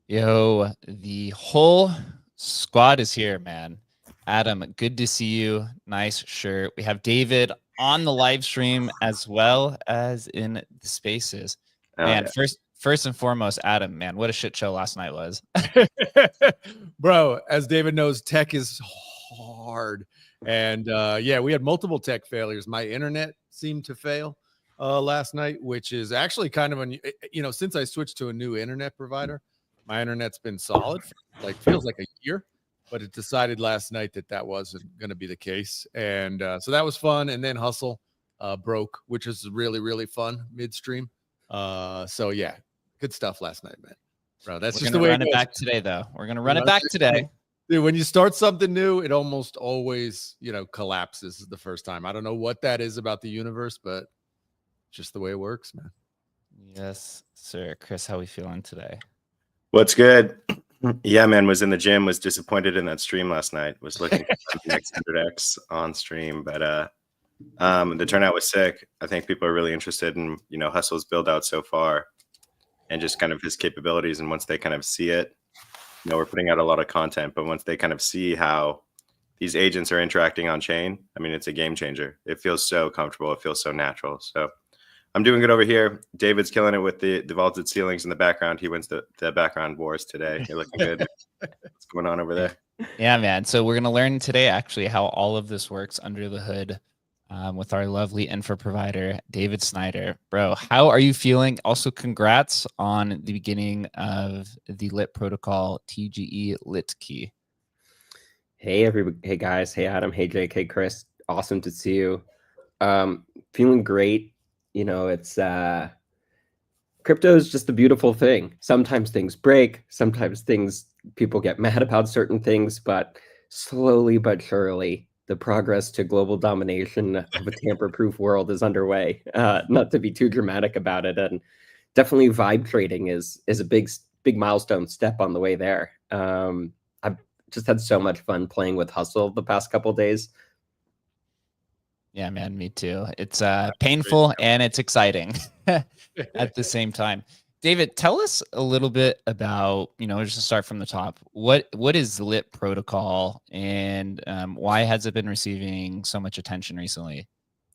Yo, the whole squad is here, man. Adam, good to see you. Nice shirt. We have David on the live stream as well as in the spaces. Man, first and foremost, Adam, man, what a shit show last night was. Bro, as David knows, tech is hard. And yeah, we had multiple tech failures. My internet seemed to fail last night, which is actually kind of, since I switched to a new internet provider, my internet's been solid for feels like a year, but it decided last night that wasn't going to be the case. And so that was fun. And then Hustle broke, which is really, really fun midstream. So yeah, good stuff last night, man. Bro, that's just the way it goes. Back today, though. We're going to run it back today. Dude, when you start something new, it almost always, collapses the first time. I don't know what that is about the universe, but just the way it works, man. Yes, sir. Chris, how we feeling today? What's good? Yeah, man, was in the gym, was disappointed in that stream last night, was looking for the next 100x on stream, but the turnout was sick. I think people are really interested in, Hustle's build out so far and just kind of his capabilities. And once they kind of see it, we're putting out a lot of content, but once they kind of see how these agents are interacting on chain, I mean, it's a game changer. It feels so comfortable. It feels so natural. So I'm doing good over here. David's killing it with the vaulted ceilings in the background. He wins the background wars today. You're looking good. What's going on over there? Yeah, man. So we're going to learn today actually how all of this works under the hood with our lovely info provider, David Snyder. Bro, how are you feeling? Also, congrats on the beginning of the Lit Protocol TGE Lit Key. Hey, everybody. Hey, guys. Hey, Adam. Hey, Jake. Hey, Chris. Awesome to see you. Feeling great. You know, it's crypto is just a beautiful thing. Sometimes things break. Sometimes people get mad about certain things, but slowly but surely, the progress to global domination of a tamper-proof world is underway. Not to be too dramatic about it, and definitely vibe trading is a big milestone step on the way there. I've just had so much fun playing with Hustle the past couple of days. Yeah, man, me too. It's painful and it's exciting at the same time. David, tell us a little bit about, just to start from the top, what is Lit Protocol and why has it been receiving so much attention recently?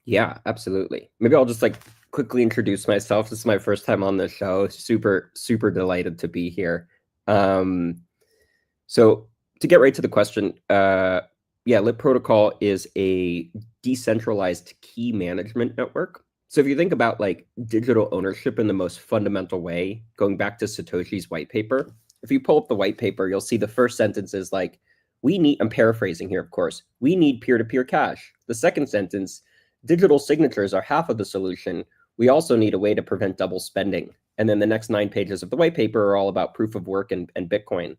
Yeah, absolutely. Maybe I'll just quickly introduce myself. This is my first time on the show. Super, super delighted to be here. So to get right to the question, Lit Protocol is a decentralized key management network. So if you think about digital ownership in the most fundamental way, going back to Satoshi's white paper, if you pull up the white paper, you'll see the first sentence is I'm paraphrasing here, of course, we need peer-to-peer cash. The second sentence, digital signatures are half of the solution. We also need a way to prevent double spending. And then the next 9 pages of the white paper are all about proof of work and Bitcoin.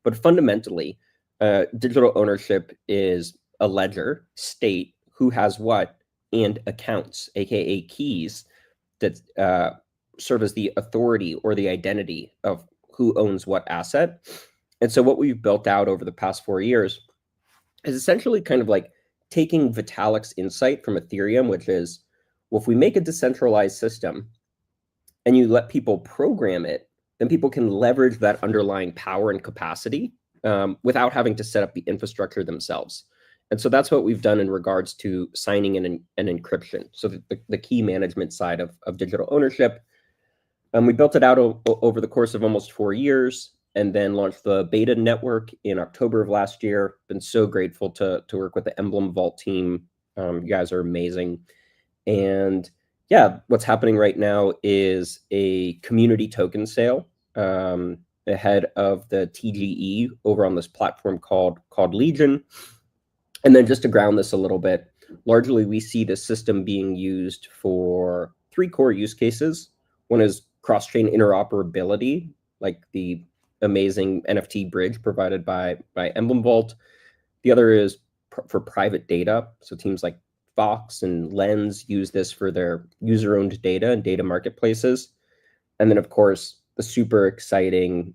But fundamentally, digital ownership is a ledger, state, who has what, and accounts, aka keys, that serve as the authority or the identity of who owns what asset. And so what we've built out over the past 4 years is essentially kind of taking Vitalik's insight from Ethereum, which is, well, if we make a decentralized system and you let people program it, then people can leverage that underlying power and capacity without having to set up the infrastructure themselves. And so that's what we've done in regards to signing and encryption. So the key management side of digital ownership. We built it out over the course of almost 4 years and then launched the beta network in October of last year. Been so grateful to work with the Emblem Vault team. You guys are amazing. And yeah, what's happening right now is a community token sale ahead of the TGE over on this platform called Legion. And then just to ground this a little bit, largely we see the system being used for 3 core use cases. One is cross-chain interoperability, like the amazing NFT bridge provided by Emblem Vault. The other is for private data. So teams like Fox and Lens use this for their user-owned data and data marketplaces. And then, of course, the super exciting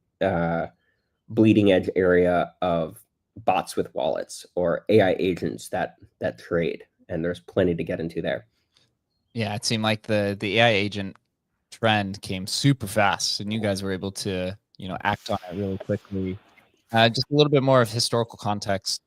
bleeding edge area of bots with wallets or AI agents that trade. And there's plenty to get into there. Yeah, it seemed like the AI agent trend came super fast and you guys were able to, act on it really quickly. Just a little bit more of historical context.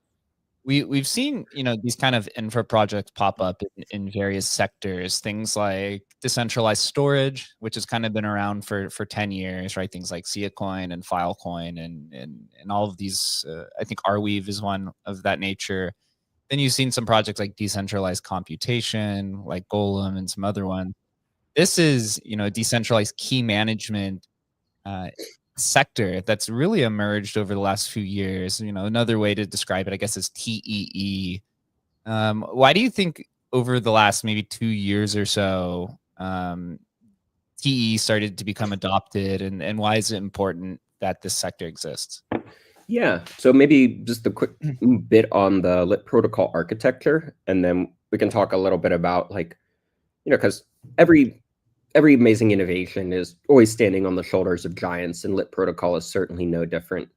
We've seen, these kind of infra projects pop up in various sectors, things like decentralized storage, which has kind of been around for 10 years, right? Things like Siacoin and Filecoin and all of these, I think Arweave is one of that nature. Then you've seen some projects like decentralized computation, like Golem and some other ones. This is, decentralized key management sector that's really emerged over the last few years. Another way to describe it, I guess, is TEE. Why do you think over the last maybe 2 years or so, TEE started to become adopted, and why is it important that this sector exists? Yeah, so maybe just a quick bit on the Lit protocol architecture, and then we can talk a little bit about because every amazing innovation is always standing on the shoulders of giants, and Lit protocol is certainly no different.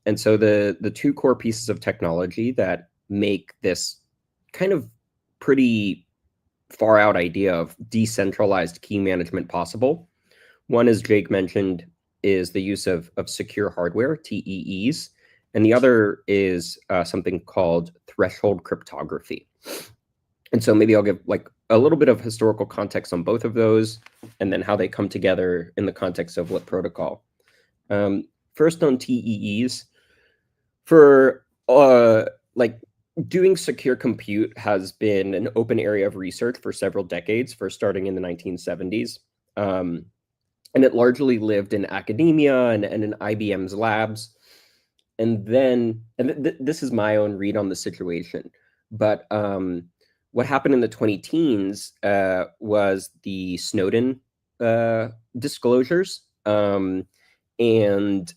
And so the 2 core pieces of technology that make this kind of pretty far out idea of decentralized key management possible. One, as Jake mentioned, is the use of secure hardware, TEEs, and the other is something called threshold cryptography. And so maybe I'll give a little bit of historical context on both of those, and then how they come together in the context of Lit protocol. First on TEEs, for Like doing secure compute has been an open area of research for several decades, first starting in the 1970s. And it largely lived in academia and in IBM's labs. And then, this is my own read on the situation, but what happened in the 2010s was the Snowden disclosures. And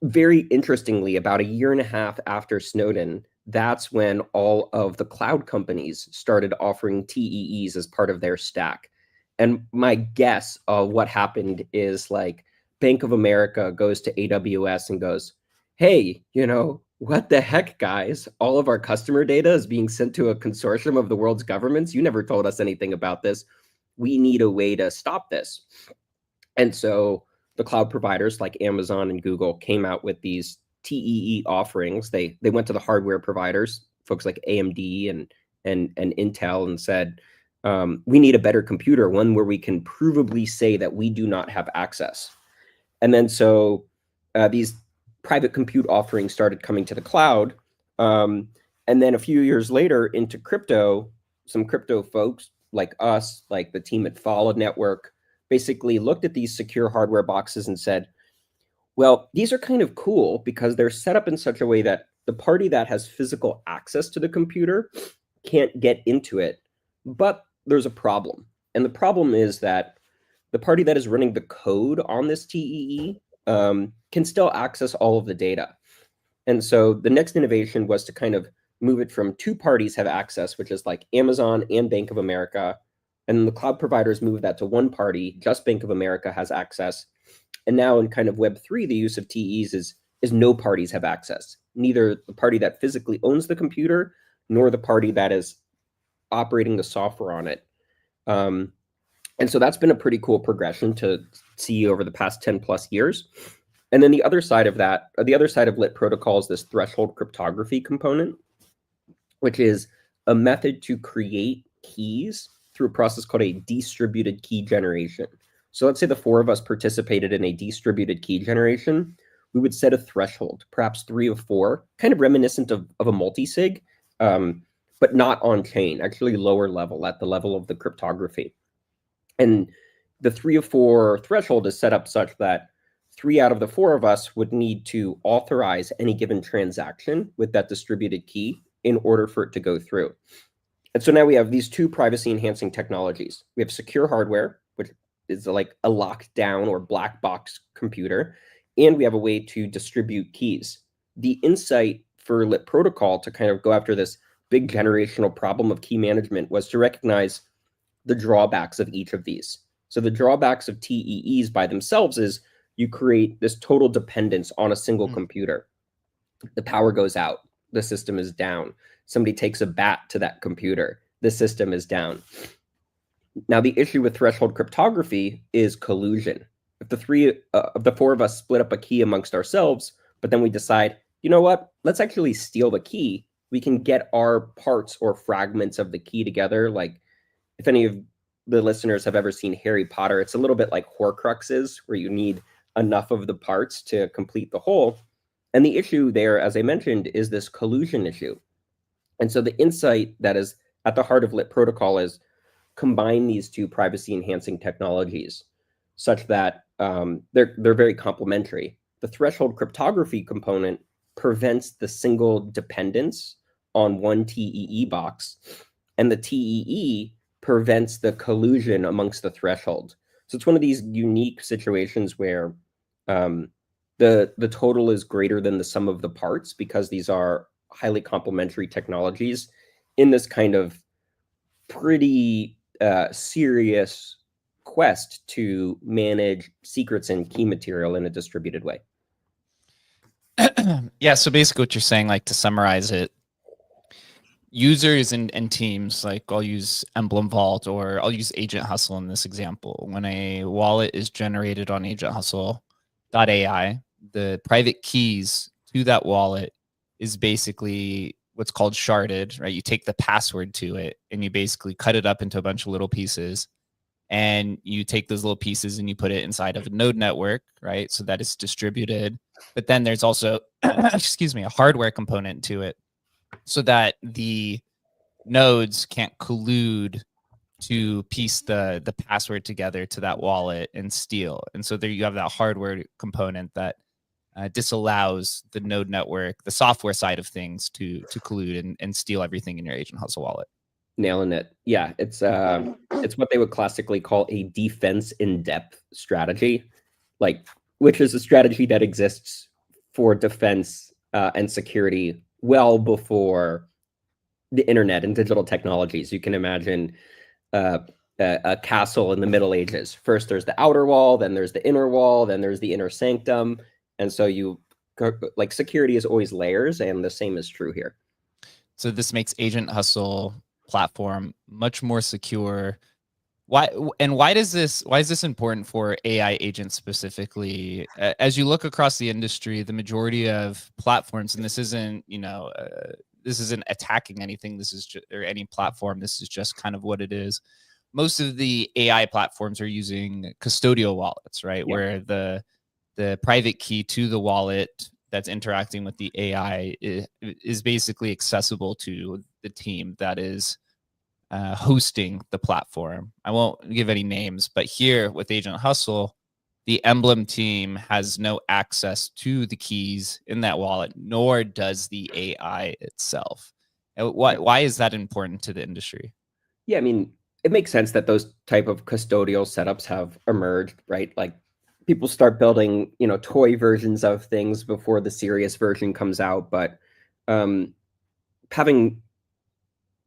very interestingly, about a year and a half after Snowden, that's when all of the cloud companies started offering TEEs as part of their stack. And my guess of what happened is like Bank of America goes to AWS and goes, hey, what the heck, guys? All of our customer data is being sent to a consortium of the world's governments. You never told us anything about this. We need a way to stop this. And so the cloud providers like Amazon and Google came out with these TEE offerings. They went to the hardware providers, folks like AMD and Intel, and said, we need a better computer, one where we can provably say that we do not have access. And then so these private compute offerings started coming to the cloud. And then a few years later into crypto, some crypto folks like us, like the team at Follow Network, basically looked at these secure hardware boxes and said, well, these are kind of cool because they're set up in such a way that the party that has physical access to the computer can't get into it. But there's a problem. And the problem is that the party that is running the code on this TEE can still access all of the data. And so the next innovation was to kind of move it from two parties have access, which is like Amazon and Bank of America. And the cloud providers move that to one party, just Bank of America has access. And now in kind of Web3, the use of TEs is no parties have access. Neither the party that physically owns the computer, nor the party that is operating the software on it. And so that's been a pretty cool progression to see over the past 10 plus years. And then the other side of that, the other side of lit protocol is this threshold cryptography component, which is a method to create keys through a process called a distributed key generation. So let's say the four of us participated in a distributed key generation. We would set a threshold, perhaps 3 or 4, kind of reminiscent of a multi-sig, but not on chain, actually lower level, at the level of the cryptography. And the 3 or 4 threshold is set up such that 3 out of the 4 of us would need to authorize any given transaction with that distributed key in order for it to go through. And so now we have these two privacy enhancing technologies. We have secure hardware, which is like a locked down or black box computer, and we have a way to distribute keys. The insight for lit protocol to kind of go after this big generational problem of key management was to recognize the drawbacks of each of these. So the drawbacks of TEEs by themselves is you create this total dependence on a single computer. The power goes out, the system is down. Somebody takes a bat to that computer, the system is down. Now, the issue with threshold cryptography is collusion. If the 3 of the 4 of us split up a key amongst ourselves, but then we decide, you know what, let's actually steal the key, we can get our parts or fragments of the key together. Like if any of the listeners have ever seen Harry Potter, it's a little bit like Horcruxes, where you need enough of the parts to complete the whole. And the issue there, as I mentioned, is this collusion issue. And so the insight that is at the heart of lit protocol is combine these two privacy enhancing technologies such that they're very complementary. The threshold cryptography component prevents the single dependence on one TEE box, and the TEE prevents the collusion amongst the threshold. So it's one of these unique situations where the total is greater than the sum of the parts, because these are highly complementary technologies in this kind of pretty serious quest to manage secrets and key material in a distributed way. Yeah, so basically what you're saying, like to summarize it, users and teams, like I'll use Emblem Vault or I'll use Agent Hustle in this example. When a wallet is generated on agenthustle.ai, the private keys to that wallet is basically what's called sharded, right? You take the password to it and you basically cut it up into a bunch of little pieces. and you take those little pieces and you put it inside of a node network, right? So that it's distributed. But then there's also, excuse me, a hardware component to it so that the nodes can't collude to piece the password together to that wallet and steal. And so there you have that hardware component that disallows the node network, the software side of things, to collude and steal everything in your Agent Hustle wallet. Nailing it. Yeah, it's what they would classically call a defense in depth strategy, like, which is a strategy that exists for defense and security well before the internet and digital technologies. You can imagine a castle in the Middle Ages. First, there's the outer wall, then there's the inner wall, then there's the inner sanctum, and so like security is always layers, and the same is true here. So this makes Agent Hustle platform much more secure. Why is this important for AI agents specifically? As you look across the industry, the majority of platforms, and this isn't this isn't attacking anything, this is just, or any platform, this is just kind of what it is. Most of the AI platforms are using custodial wallets, right? Yeah. Where the private key to the wallet that's interacting with the AI is basically accessible to the team that is hosting the platform. I won't give any names, but here with Agent Hustle, the Emblem team has no access to the keys in that wallet, nor does the AI itself. Why is that important to the industry? Yeah, I mean, it makes sense that those type of custodial setups have emerged, right? Like people start building, toy versions of things before the serious version comes out, but having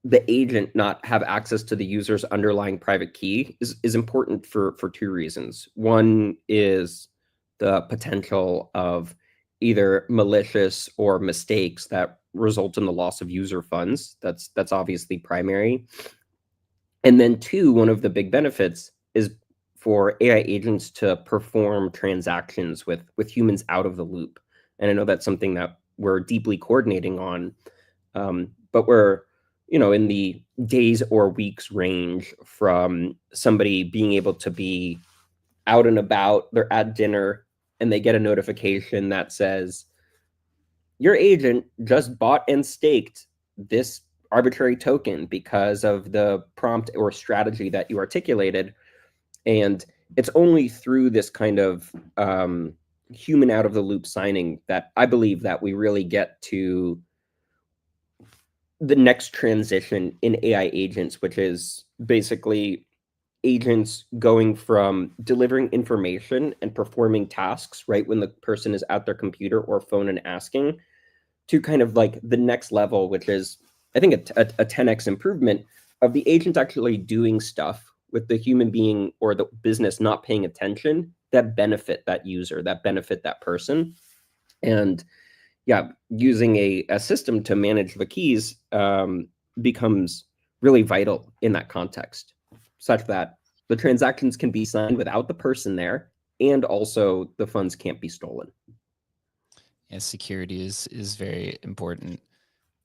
the agent not have access to the user's underlying private key is important for two reasons. One is the potential of either malicious or mistakes that result in the loss of user funds. That's obviously primary. And then two, one of the big benefits is for AI agents to perform transactions with humans out of the loop. And I know that's something that we're deeply coordinating on, but we're in the days or weeks range from somebody being able to be out and about, they're at dinner, and they get a notification that says, your agent just bought and staked this arbitrary token because of the prompt or strategy that you articulated. And it's only through this kind of human out of the loop signing that I believe that we really get to the next transition in AI agents, which is basically agents going from delivering information and performing tasks right when the person is at their computer or phone and asking, to kind of like the next level, which is, I think, a 10x improvement of the agent actually doing stuff with the human being or the business not paying attention that benefit that user, that benefit that person. And yeah, using a system to manage the keys becomes really vital in that context, such that the transactions can be signed without the person there, and also the funds can't be stolen. Yeah, security is very important.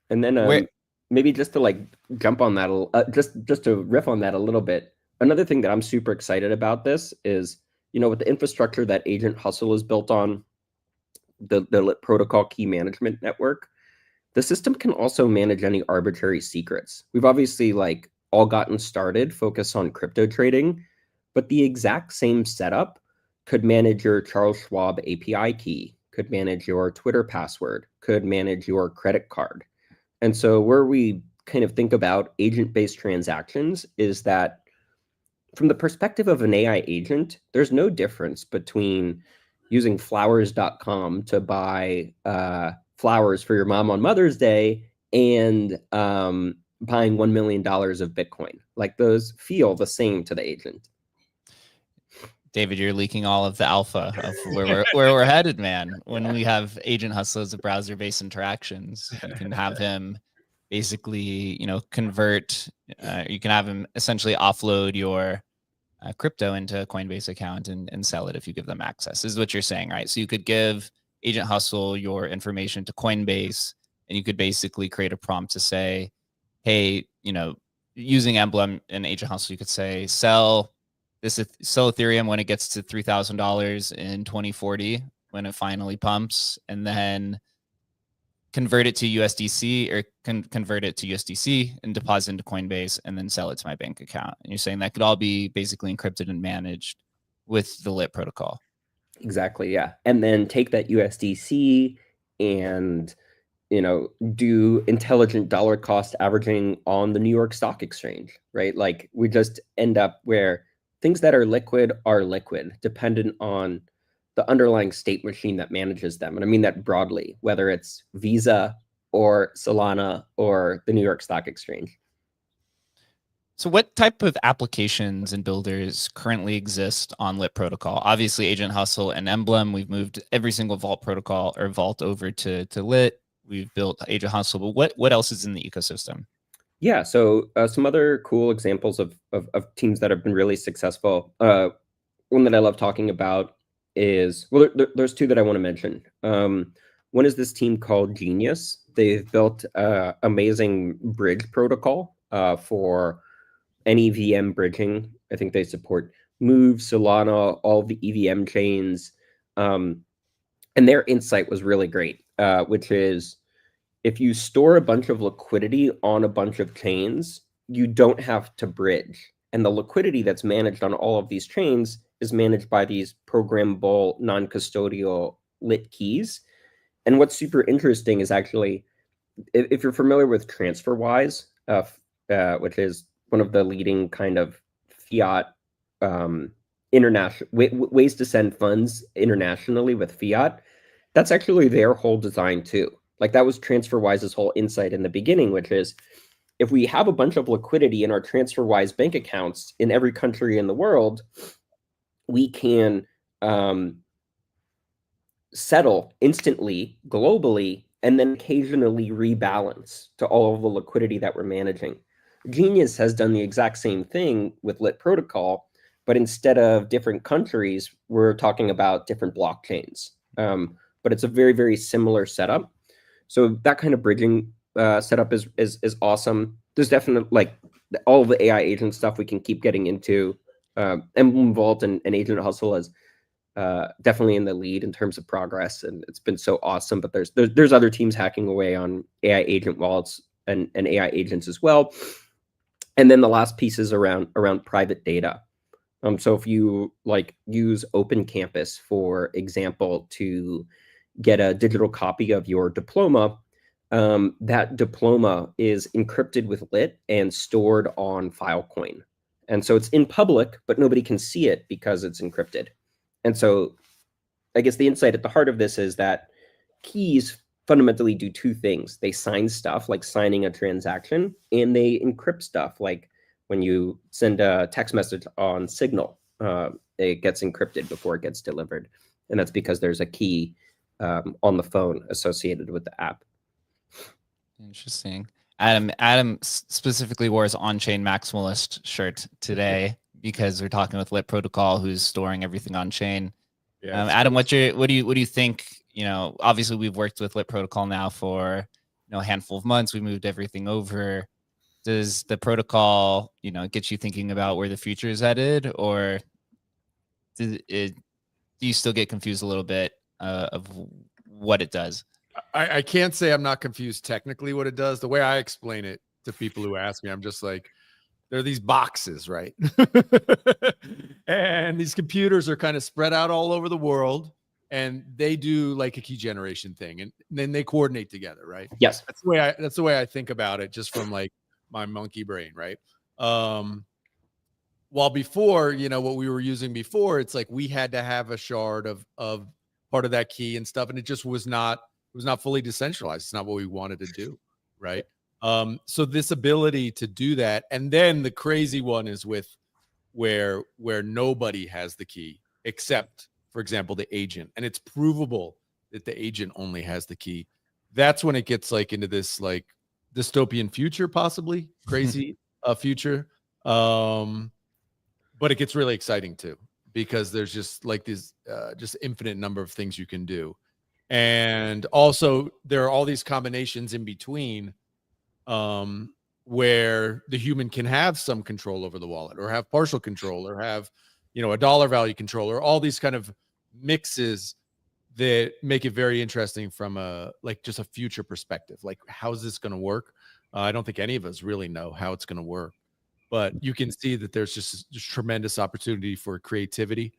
And then maybe just to like jump on that, just to riff on that a little bit, another thing that I'm super excited about this is, with the infrastructure that Agent Hustle is built on, the Lit protocol key management network, the system can also manage any arbitrary secrets. We've obviously like all gotten started focused on crypto trading, but the exact same setup could manage your Charles Schwab API key, could manage your Twitter password, could manage your credit card. And so where we kind of think about agent-based transactions is that from the perspective of an AI agent, there's no difference between using flowers.com to buy flowers for your mom on Mother's Day and buying $1 million of Bitcoin. Like those feel the same to the agent. David, you're leaking all of the alpha of where we're headed, man. When we have Agent Hustle as a browser-based interactions, you can have him basically, convert. You can have him essentially offload your crypto into a Coinbase account and sell it if you give them access. This is what you're saying, right? So you could give Agent Hustle your information to Coinbase, and you could basically create a prompt to say, hey, using Emblem and Agent Hustle, you could say, sell sell Ethereum when it gets to $3,000 in 2040, when it finally pumps, and then convert it to USDC, or convert it to USDC and deposit into Coinbase, and then sell it to my bank account. And you're saying that could all be basically encrypted and managed with the LIT protocol. Exactly, yeah. And then take that USDC and, you know, do intelligent dollar cost averaging on the New York Stock Exchange, right? Like, we just end up where things that are liquid, dependent on the underlying state machine that manages them. And I mean that broadly, whether it's Visa or Solana or the New York Stock Exchange. So what type of applications and builders currently exist on LIT protocol? Obviously, Agent Hustle and Emblem. We've moved every single Vault protocol or Vault over to LIT. We've built Agent Hustle, but what else is in the ecosystem? Yeah, so some other cool examples of teams that have been really successful. One that I love talking about is, well, there's two that I want to mention. One is this team called Genius. They've built amazing bridge protocol for any VM bridging. I think they support Move, Solana, all the EVM chains. And their insight was really great, which is, if you store a bunch of liquidity on a bunch of chains, you don't have to bridge. And the liquidity that's managed on all of these chains is managed by these programmable, non-custodial LIT keys. And what's super interesting is, actually, if you're familiar with TransferWise, which is one of the leading kind of fiat international ways to send funds internationally with fiat, that's actually their whole design too. Like, that was TransferWise's whole insight in the beginning, which is, if we have a bunch of liquidity in our TransferWise bank accounts in every country in the world, we can settle instantly, globally, and then occasionally rebalance to all of the liquidity that we're managing. Genius has done the exact same thing with LIT protocol, but instead of different countries, we're talking about different blockchains. But it's a very, very similar setup. So that kind of bridging setup is awesome. There's definitely, like, all of the AI agent stuff we can keep getting into. Emblem Vault and Agent Hustle is definitely in the lead in terms of progress, and it's been so awesome. But there's other teams hacking away on AI agent wallets and AI agents as well. And then the last piece is around private data. So if you use Open Campus, for example, to get a digital copy of your diploma, that diploma is encrypted with LIT and stored on Filecoin. And so it's in public, but nobody can see it because it's encrypted. And so I guess the insight at the heart of this is that keys fundamentally do two things. They sign stuff, like signing a transaction, and they encrypt stuff, like when you send a text message on Signal, it gets encrypted before it gets delivered. And that's because there's a key on the phone associated with the app. Interesting. Adam specifically wore his on-chain maximalist shirt today because we're talking with LIT protocol, who's storing everything on chain. Yeah, Adam, what do you think? You know, obviously we've worked with LIT protocol now for a handful of months. We moved everything over. Does the protocol, get you thinking about where the future is headed, or do you still get confused a little bit of what it does? I can't say I'm not confused technically what it does. The way I explain it to people who ask me, I'm just like, there are these boxes, right? And these computers are kind of spread out all over the world, and they do like a key generation thing, and then they coordinate together, right? Yes. That's the way I think about it, just from like my monkey brain, right? While before, what we were using before, it's like we had to have a shard of part of that key and stuff, and it just was not fully decentralized. It's not what we wanted to do, right? So this ability to do that, and then the crazy one is with where nobody has the key except, for example, the agent, and it's provable that the agent only has the key. That's when it gets like into this like dystopian future, possibly crazy future. But it gets really exciting too, because there's just like this just infinite number of things you can do. And also there are all these combinations in between where the human can have some control over the wallet, or have partial control, or have a dollar value controller, all these kind of mixes that make it very interesting from just a future perspective. Like, how's this going to work? I don't think any of us really know how it's going to work, but you can see that there's just tremendous opportunity for creativity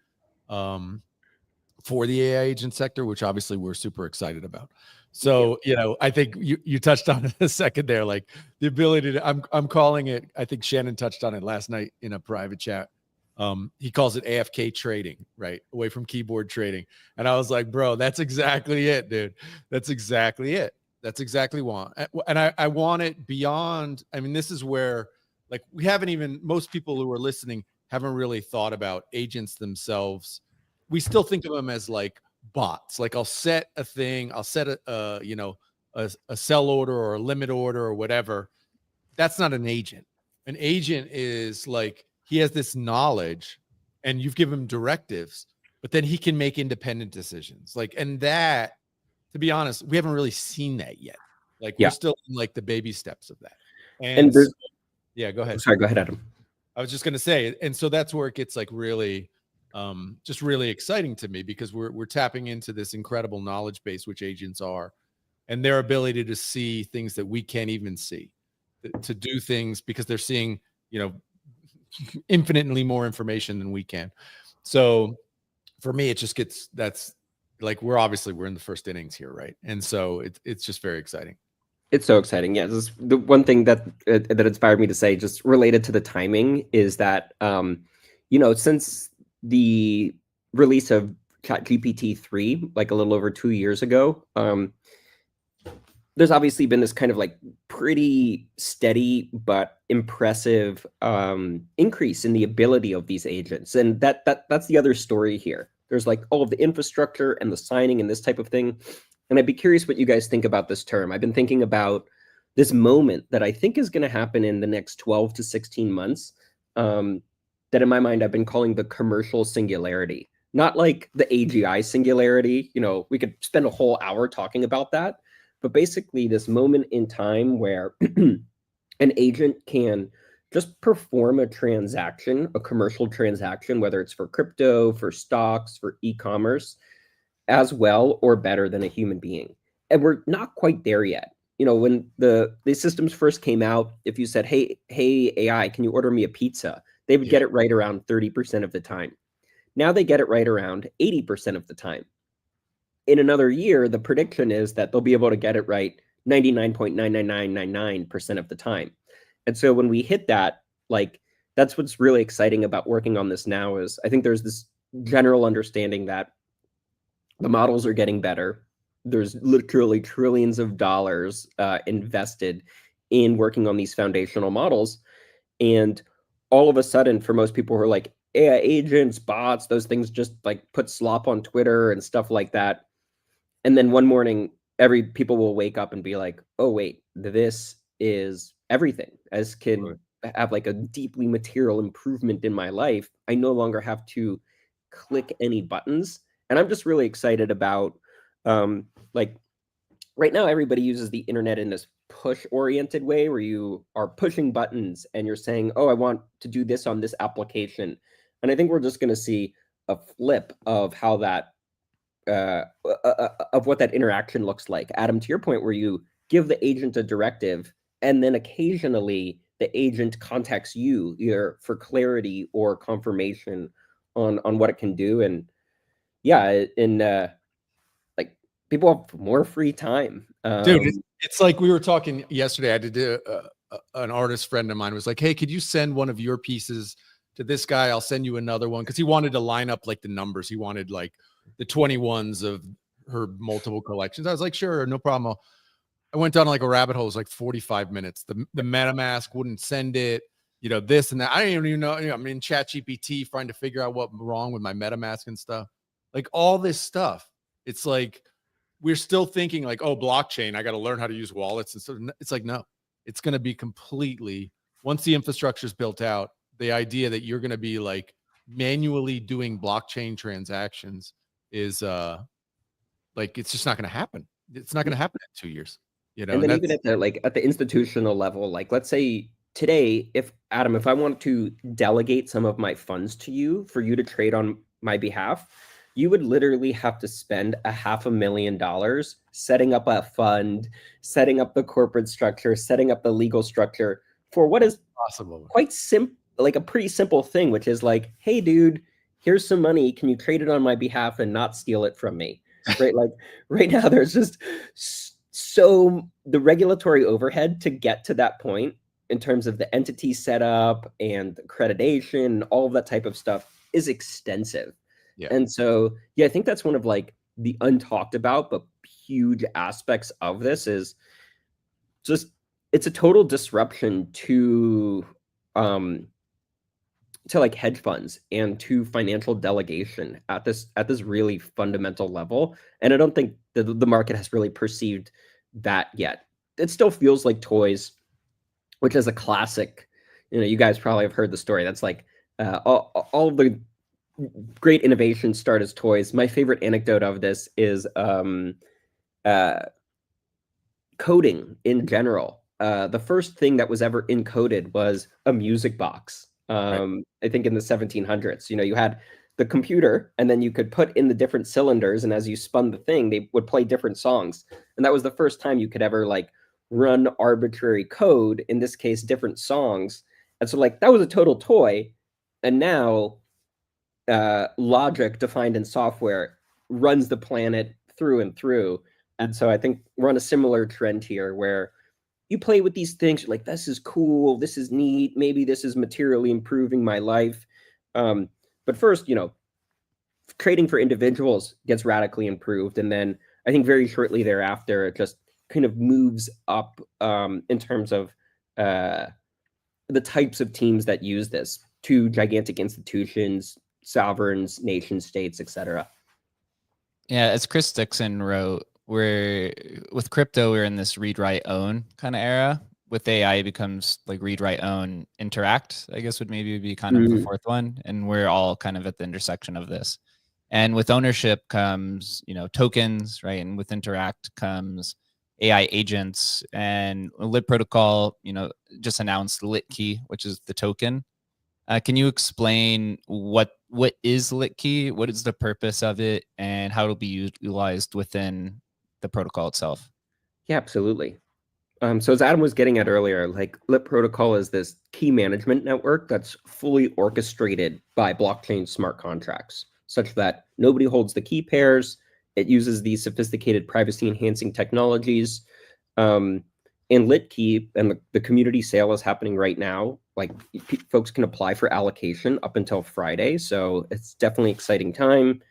for the AI agent sector, which obviously we're super excited about. So, I think you touched on it a second there, like the ability to, I'm calling it, I think Shannon touched on it last night in a private chat. He calls it AFK trading, right? Away from keyboard trading. And I was like, bro, that's exactly it, dude. That's exactly it. That's exactly what. And I want it beyond. I mean, this is where, like, we haven't even, most people who are listening haven't really thought about agents themselves. We still think of them as like bots. Like, I'll set a thing, I'll set a sell order or a limit order or whatever. That's not an agent. An agent is like, he has this knowledge and you've given him directives, but then he can make independent decisions. Like, and that, to be honest, we haven't really seen that yet. Like, we're still in like the baby steps of that. And so, yeah, go ahead. Sorry, go ahead, Adam. I was just going to say, and so that's where it gets like really, just really exciting to me, because we're tapping into this incredible knowledge base, which agents are, and their ability to see things that we can't even see, to do things because they're seeing, infinitely more information than we can. So for me, it just gets, that's like, we're in the first innings here, right? And so it's just very exciting. It's so exciting. Yeah, this is the one thing that that inspired me to say, just related to the timing, is that since the release of ChatGPT 3, like a little over 2 years ago, there's obviously been this kind of like pretty steady but impressive increase in the ability of these agents, and that's the other story here. There's like all of the infrastructure and the signing and this type of thing. And I'd be curious what you guys think about this term. I've been thinking about this moment that I think is going to happen in the next 12 to 16 months, that in my mind I've been calling the commercial singularity. Not like the AGI singularity. We could spend a whole hour talking about that. But basically this moment in time where an agent can just perform a transaction, a commercial transaction, whether it's for crypto, for stocks, for e-commerce, as well or better than a human being. And we're not quite there yet. When these systems first came out, if you said, hey AI, can you order me a pizza? They would get it right around 30% of the time. Now they get it right around 80% of the time. In another year, the prediction is that they'll be able to get it right 99.99999% of the time. And so when we hit that, like, that's what's really exciting about working on this now, is I think there's this general understanding that the models are getting better. There's literally trillions of dollars invested in working on these foundational models. And all of a sudden, for most people who are like, AI agents, bots, those things just like put slop on Twitter and stuff like that. And then one morning, people will wake up and be like, oh, wait, this is everything. As can have like a deeply material improvement in my life. I no longer have to click any buttons. And I'm just really excited about, like, right now, everybody uses the internet in this push-oriented way, where you are pushing buttons and you're saying, oh, I want to do this on this application. And I think we're just going to see a flip of how that, of what that interaction looks like. Adam, to your point, where you give the agent a directive, and then occasionally the agent contacts you either for clarity or confirmation on what it can do. And yeah, like, people have more free time. Dude, it's like we were talking yesterday. I did an artist friend of mine was like, hey, could you send one of your pieces to this guy? I'll send you another one, because he wanted to line up like the numbers. He wanted like the 21s of her multiple collections. I was like, sure, no problem. I went down like a rabbit hole. It was like 45 minutes. The MetaMask wouldn't send it, this and that. I didn't even know, I'm in ChatGPT trying to figure out what's wrong with my MetaMask and stuff. Like, all this stuff. It's like, we're still thinking like, oh, blockchain, I got to learn how to use wallets. And so it's like, no, it's going to be completely, once the infrastructure is built out, the idea that you're going to be like manually doing blockchain transactions is like, it's just not going to happen. It's not going to happen in 2 years, And then even at the institutional level, like, let's say today, if Adam, if I want to delegate some of my funds to you for you to trade on my behalf, you would literally have to spend $500,000 setting up a fund, setting up the corporate structure, setting up the legal structure for what is Possible. quite simple, like a pretty simple thing, which is like, hey, dude, here's some money. Can you trade it on my behalf and not steal it from me? Right? Like right now, there's just so the regulatory overhead to get to that point in terms of the entity setup and accreditation, all of that type of stuff is extensive. Yeah. And so, yeah, I think that's one of like the untalked about but huge aspects of this is just it's a total disruption to like hedge funds and to financial delegation at this really fundamental level. And I don't think the market has really perceived that yet. It still feels like toys, which is a classic. You guys probably have heard the story. That's like all of the great innovations start as toys. My favorite anecdote of this is coding in general. The first thing that was ever encoded was a music box. I think in the 1700s, you had the computer and then you could put in the different cylinders, and as you spun the thing, they would play different songs. And that was the first time you could ever like run arbitrary code, in this case, different songs. And so like that was a total toy. And now logic defined in software runs the planet through and through. And so I think we're on a similar trend here where you play with these things, you're like, this is cool, this is neat, maybe this is materially improving my life. But first, trading for individuals gets radically improved. And then I think very shortly thereafter, it just kind of moves up in terms of the types of teams that use this to gigantic institutions, sovereigns, nation states, etc. Yeah, as Chris Dixon wrote, with crypto, we're in this read, write, own kind of era. With AI, it becomes like read, write, own, interact, I guess would maybe be kind of the fourth one. And we're all kind of at the intersection of this. And with ownership comes, tokens, right? And with interact comes AI agents. And Lit Protocol, just announced Lit Key, which is the token. Can you explain what is Lit Key? What is the purpose of it, and how it'll be utilized within the protocol itself? Yeah, absolutely. So as Adam was getting at earlier, like Lit Protocol is this key management network that's fully orchestrated by blockchain smart contracts, such that nobody holds the key pairs. It uses these sophisticated privacy enhancing technologies. And Lit Key and the community sale is happening right now. Like folks can apply for allocation up until Friday. So it's definitely exciting time.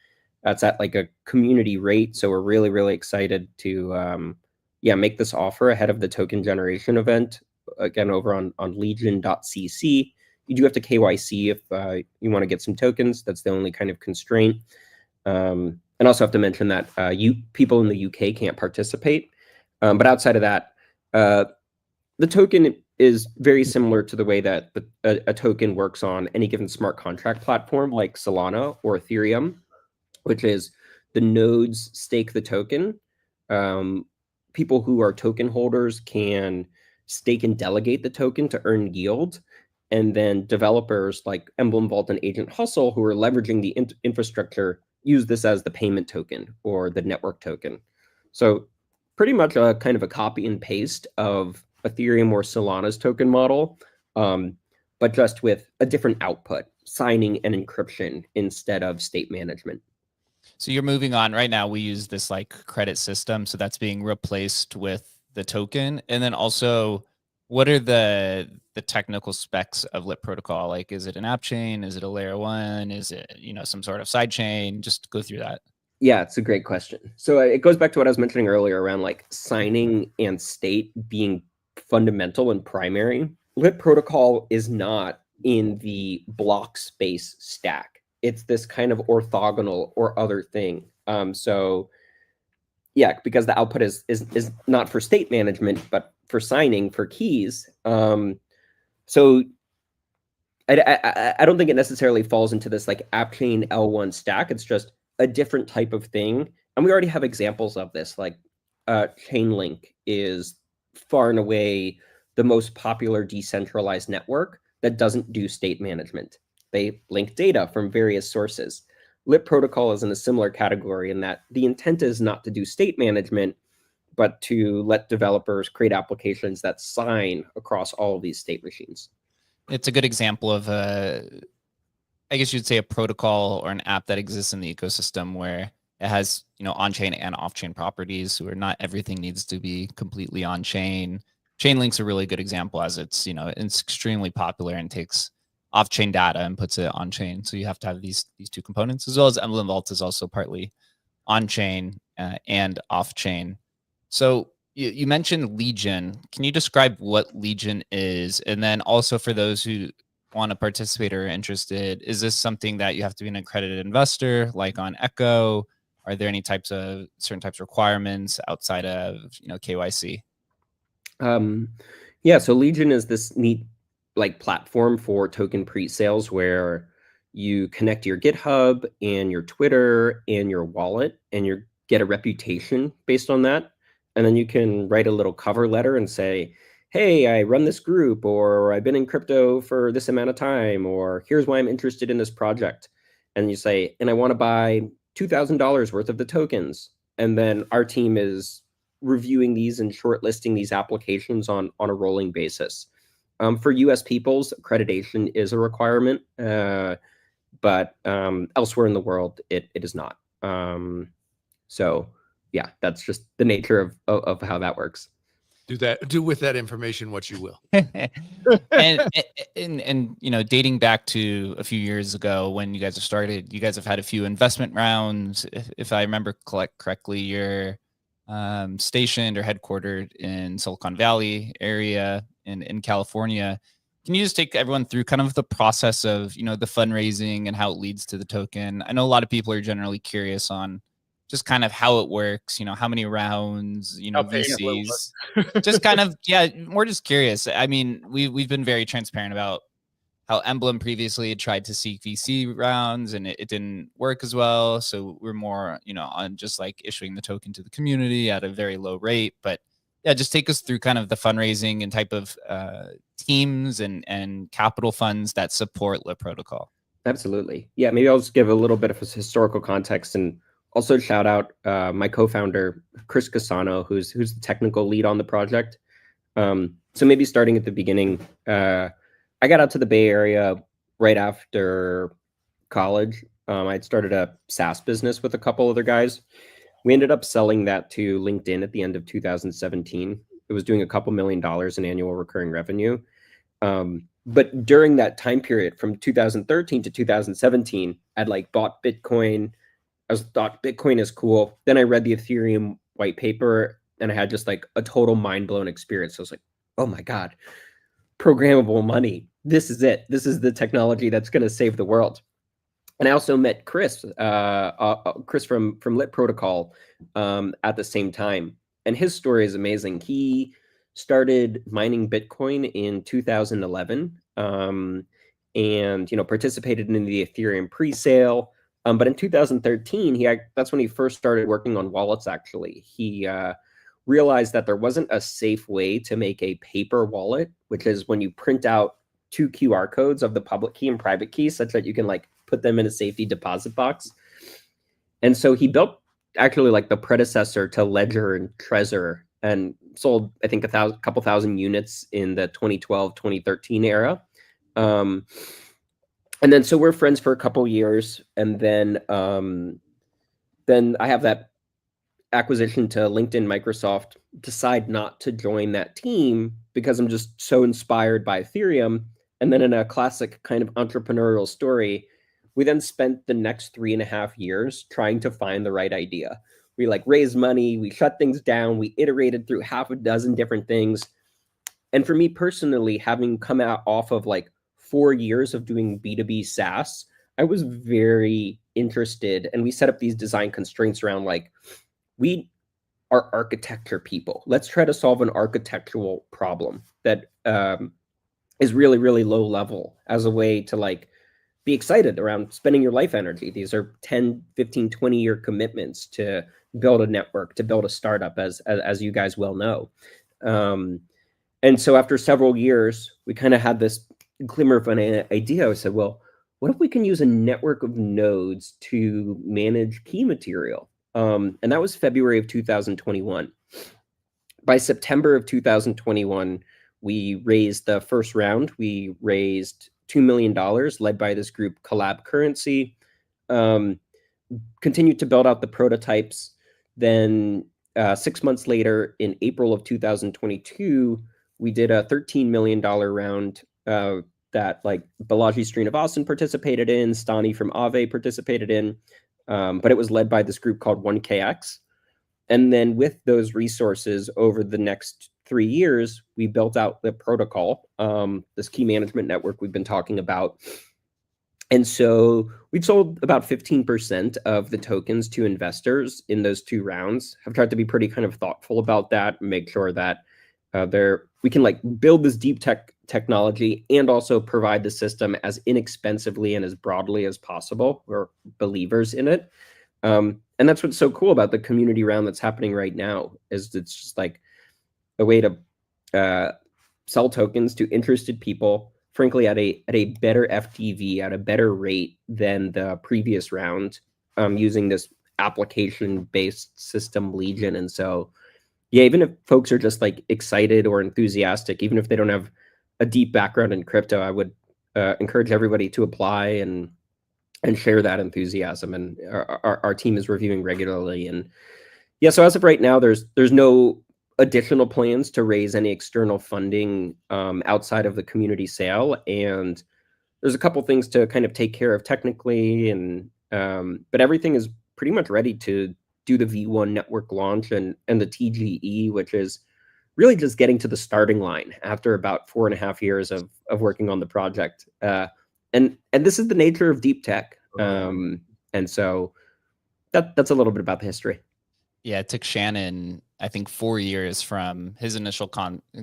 That's at like a community rate. So we're really, really excited to make this offer ahead of the token generation event. Again, over on legion.cc. You do have to KYC if you want to get some tokens. That's the only kind of constraint. And also have to mention that people in the UK can't participate. But outside of that, the token is very similar to the way that a token works on any given smart contract platform like Solana or Ethereum, which is the nodes stake the token. People who are token holders can stake and delegate the token to earn yield. And then developers like Emblem Vault and Agent Hustle, who are leveraging the infrastructure, use this as the payment token or the network token. So pretty much a kind of a copy and paste of Ethereum or Solana's token model, but just with a different output, signing and encryption instead of state management. So you're moving on right now. We use this like credit system. So that's being replaced with the token. And then also, what are the technical specs of Lit Protocol? Like, is it an app chain? Is it a layer one? Is it, some sort of side chain? Just go through that. Yeah, it's a great question. So it goes back to what I was mentioning earlier around like signing and state being fundamental and primary. Lit Protocol is not in the block space stack. It's this kind of orthogonal or other thing. So yeah, because the output is not for state management, but for signing for keys. So I don't think it necessarily falls into this like app chain L1 stack. It's just a different type of thing. And we already have examples of this, like Chainlink is far and away the most popular decentralized network that doesn't do state management. They link data from various sources. Lit protocol is in a similar category in that the intent is not to do state management, but to let developers create applications that sign across all of these state machines. It's a good example of I guess you'd say a protocol or an app that exists in the ecosystem where it has, on-chain and off-chain properties where not everything needs to be completely on-chain. Chainlink's a really good example as it's, it's extremely popular and takes off-chain data and puts it on-chain. So you have to have these two components, as well as Emblem Vault is also partly on-chain and off-chain. So you mentioned Legion. Can you describe what Legion is? And then also for those who want to participate or are interested, is this something that you have to be an accredited investor like on Echo? Are there any certain types of requirements outside of KYC? Yeah, so Legion is this neat platform for token pre-sales where you connect your GitHub and your Twitter and your wallet, and you get a reputation based on that. And then you can write a little cover letter and say, hey, I run this group, or I've been in crypto for this amount of time, or here's why I'm interested in this project. And you say, and I want to buy $2,000 worth of the tokens. And then our team is reviewing these and shortlisting these applications on a rolling basis. For US peoples, accreditation is a requirement, but elsewhere in the world, it is not. So yeah, that's just the nature of how that works. Do with that information what you will. and dating back to a few years ago when you guys have started, you guys have had a few investment rounds. If I remember correctly, you're stationed or headquartered in Silicon Valley area in California. Can you just take everyone through kind of the process of the fundraising and how it leads to the token? I know a lot of people are generally curious on just kind of how it works, how many rounds, VCs, just kind of, we're just curious. I mean, we've been very transparent about how Emblem previously had tried to seek VC rounds and it didn't work as well. So we're more, on just like issuing the token to the community at a very low rate. But yeah, just take us through kind of the fundraising and type of teams and capital funds that support Lit Protocol. Absolutely. Yeah, maybe I'll just give a little bit of historical context and also shout out my co-founder, Chris Casano, who's the technical lead on the project. So maybe starting at the beginning, I got out to the Bay Area right after college. I'd started a SaaS business with a couple other guys. We ended up selling that to LinkedIn at the end of 2017. It was doing a couple $1 million in annual recurring revenue. But during that time period from 2013 to 2017, I'd bought Bitcoin. I thought Bitcoin is cool. Then I read the Ethereum white paper and I had just a total mind blown experience. I was like, oh my God, programmable money. This is it. This is the technology that's going to save the world. And I also met Chris, Chris from Lit Protocol at the same time. And his story is amazing. He started mining Bitcoin in 2011 and, participated in the Ethereum pre-sale. But in 2013, that's when he first started working on wallets, actually. He realized that there wasn't a safe way to make a paper wallet, which is when you print out 2 QR codes of the public key and private key such that you can put them in a safety deposit box. And so he built actually the predecessor to Ledger and Trezor and sold, I think, a couple thousand units in the 2012, 2013 era. And then so we're friends for a couple years. And then I have that acquisition to LinkedIn, Microsoft, decide not to join that team because I'm just so inspired by Ethereum. And then in a classic kind of entrepreneurial story, we then spent the next 3.5 years trying to find the right idea. We raised money, we shut things down, we iterated through half a dozen different things. And for me personally, having come out off of 4 years of doing B2B SaaS, I was very interested, and we set up these design constraints around we are architecture people. Let's try to solve an architectural problem that is really, really low level as a way to be excited around spending your life energy. These are 10, 15, 20-year commitments to build a network, to build a startup, as you guys well know. And so after several years, we kind of had this glimmer of an idea. I said, well, what if we can use a network of nodes to manage key material? And that was February of 2021. By September of 2021, we raised the first round. We raised $2 million, led by this group, Collab Currency. Continued to build out the prototypes. Then 6 months later, in April of 2022, we did a $13 million round that like Balaji Srinivasan participated in, Stani from Aave participated in, but it was led by this group called 1KX. And then with those resources over the next 3 years, we built out the protocol, this key management network we've been talking about. And so we've sold about 15% of the tokens to investors in those 2 rounds. I've tried to be pretty kind of thoughtful about that, make sure that we can like build this deep technology and also provide the system as inexpensively and as broadly as possible. We're believers in it. And that's what's so cool about the community round that's happening right now, is it's just like a way to sell tokens to interested people, frankly, at a better FTV, at a better rate than the previous round, using this application-based system Legion. And so, yeah, even if folks are just like excited or enthusiastic, even if they don't have a deep background in crypto, I would encourage everybody to apply and share that enthusiasm. And our team is reviewing regularly. And yeah, so as of right now, there's no additional plans to raise any external funding outside of the community sale. And there's a couple things to kind of take care of technically, and but everything is pretty much ready to do the V1 network launch and the TGE, which is really just getting to the starting line after about 4.5 years of working on the project. And this is the nature of deep tech. And so that's a little bit about the history. Yeah, it took Shannon, I think, 4 years from his initial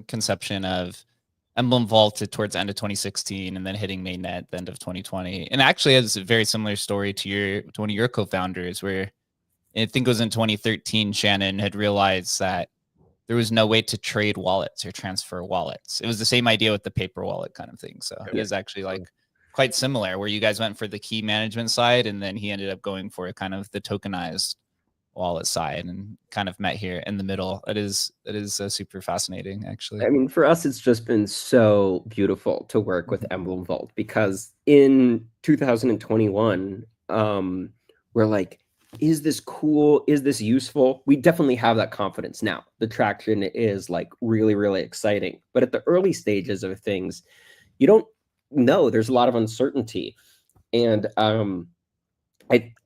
conception of Emblem Vault towards the end of 2016, and then hitting mainnet at the end of 2020. And actually has a very similar story to one of your co-founders, where I think it was in 2013, Shannon had realized that there was no way to trade wallets or transfer wallets. It was the same idea with the paper wallet kind of thing. So it is actually like quite similar, where you guys went for the key management side, and then he ended up going for kind of the tokenized wallet side, and kind of met here in the middle. It is super fascinating, actually. I mean, for us, it's just been so beautiful to work with Emblem Vault, because in 2021, we're like, is this cool? Is this useful? We definitely have that confidence now. The traction is like really, really exciting. But at the early stages of things, you don't know. There's a lot of uncertainty. And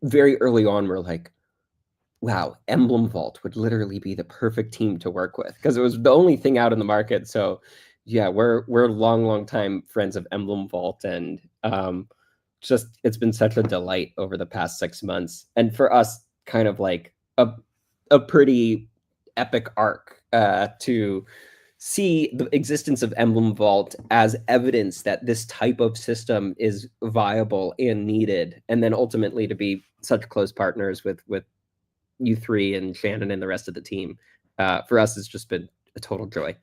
very early on, we're like, wow, Emblem Vault would literally be the perfect team to work with, because it was the only thing out in the market. So yeah, we're long time friends of Emblem Vault, and just it's been such a delight over the past 6 months, and for us, kind of like a pretty epic arc to see the existence of Emblem Vault as evidence that this type of system is viable and needed, and then ultimately to be such close partners with you three and Shannon and the rest of the team. For us, it's just been a total joy.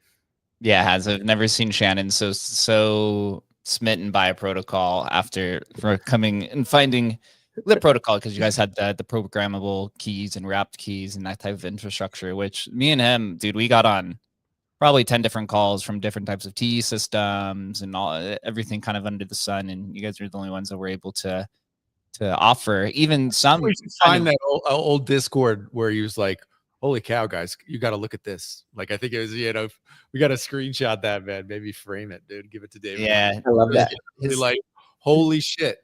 Yeah, it has. I've never seen Shannon so smitten by a protocol for coming and finding the protocol, because you guys had the programmable keys and wrapped keys and that type of infrastructure, which me and him, dude, we got on probably 10 different calls from different types of TE systems and everything kind of under the sun. And you guys are the only ones that were able to offer even some. We should find that old Discord where he was like, holy cow, guys, you got to look at this. Like, I think it was, we got to screenshot that, man. Maybe frame it, dude. Give it to David. Yeah, I love that. Like, holy shit.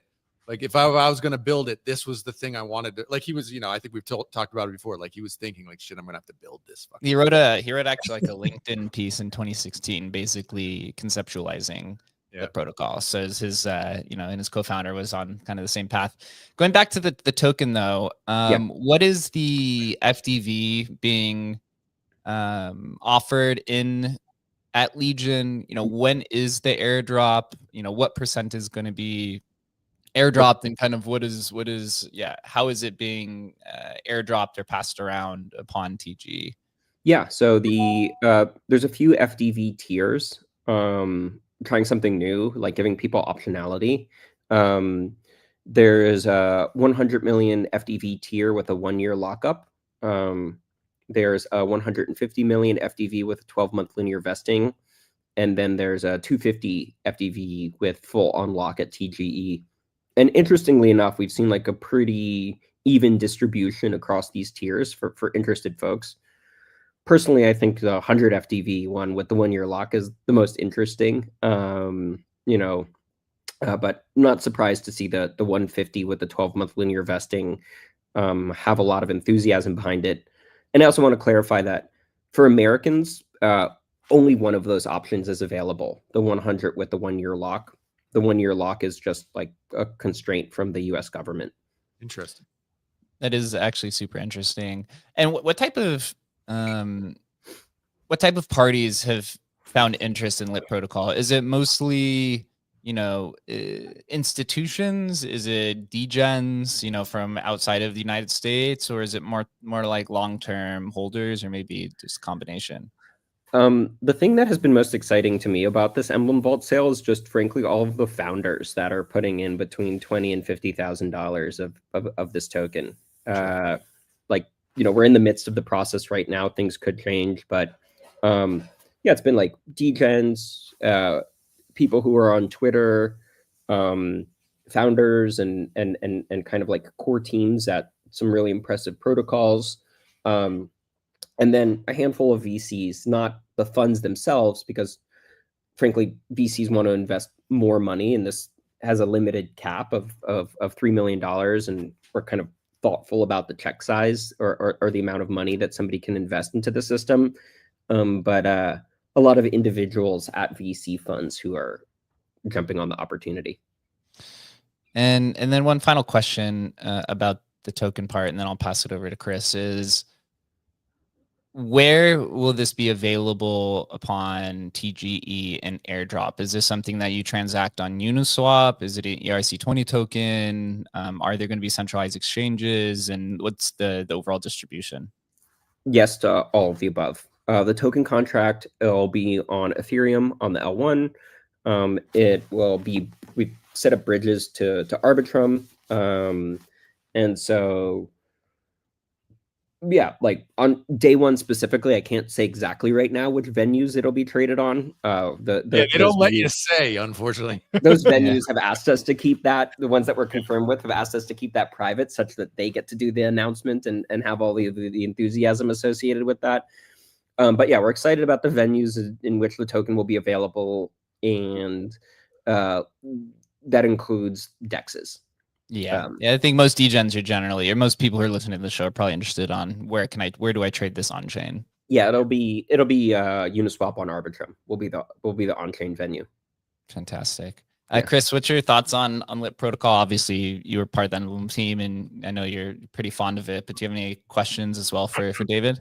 Like, if I was going to build it, this was the thing I wanted to, like, he was, I think we've talked about it before. Like, he was thinking like, shit, I'm going to have to build this. He wrote actually like a LinkedIn piece in 2016, basically conceptualizing the protocol. So his and his co-founder was on kind of the same path. Going back to the token though, what is the FDV being offered at Legion? When is the airdrop? What percent is going to be airdropped, and kind of how is it being airdropped or passed around upon TG? Yeah, so there's a few FDV tiers, trying something new, like giving people optionality. There's a 100 million FDV tier with a 1-year lockup. There's a 150 million FDV with a 12-month linear vesting, and then there's a 250 FDV with full unlock at TGE. And interestingly enough, we've seen like a pretty even distribution across these tiers for interested folks. Personally, I think the 100 FDV one with the 1-year lock is the most interesting. But not surprised to see the 150 with the 12-month linear vesting have a lot of enthusiasm behind it. And I also want to clarify that for Americans, only one of those options is available, the 100 with the 1-year lock. The 1-year lock is just like a constraint from the US government. Interesting. That is actually super interesting. And what type of parties have found interest in Lit Protocol? Is it mostly, institutions? Is it degens, from outside of the United States, or is it more like long-term holders, or maybe just combination? The thing that has been most exciting to me about this Emblem Vault sale is just frankly all of the founders that are putting in between $20,000 and $50,000 of this token. Sure. We're in the midst of the process right now. Things could change, but it's been like degens, people who are on Twitter, founders, and kind of like core teams at some really impressive protocols. And then a handful of VCs, not the funds themselves, because frankly, VCs want to invest more money, and this has a limited cap of $3 million, and we're kind of thoughtful about the check size or the amount of money that somebody can invest into the system. But a lot of individuals at VC funds who are jumping on the opportunity. And then one final question about the token part, and then I'll pass it over to Chris, is where will this be available upon TGE and airdrop? Is this something that you transact on Uniswap? Is it an ERC20 token? Are there going to be centralized exchanges? And what's the overall distribution? Yes to all of the above. The token contract, it'll be on Ethereum on the L1. It will be, we've set up bridges to Arbitrum. And so, yeah, like on day one specifically, I can't say exactly right now which venues it'll be traded on. They don't let you say, unfortunately. Those venues have asked us to keep that. The ones that we're confirmed with have asked us to keep that private, such that they get to do the announcement and have all the enthusiasm associated with that. But yeah, we're excited about the venues in which the token will be available, and that includes DEXs. Yeah, I think most degens are generally, or most people who are listening to the show are probably interested on where do I trade this on chain? Yeah, it'll be Uniswap on Arbitrum. Will be the on chain venue. Fantastic. Chris, what's your thoughts on Lit Protocol? Obviously, you were part of the Emblem team, and I know you're pretty fond of it. But do you have any questions as well for David?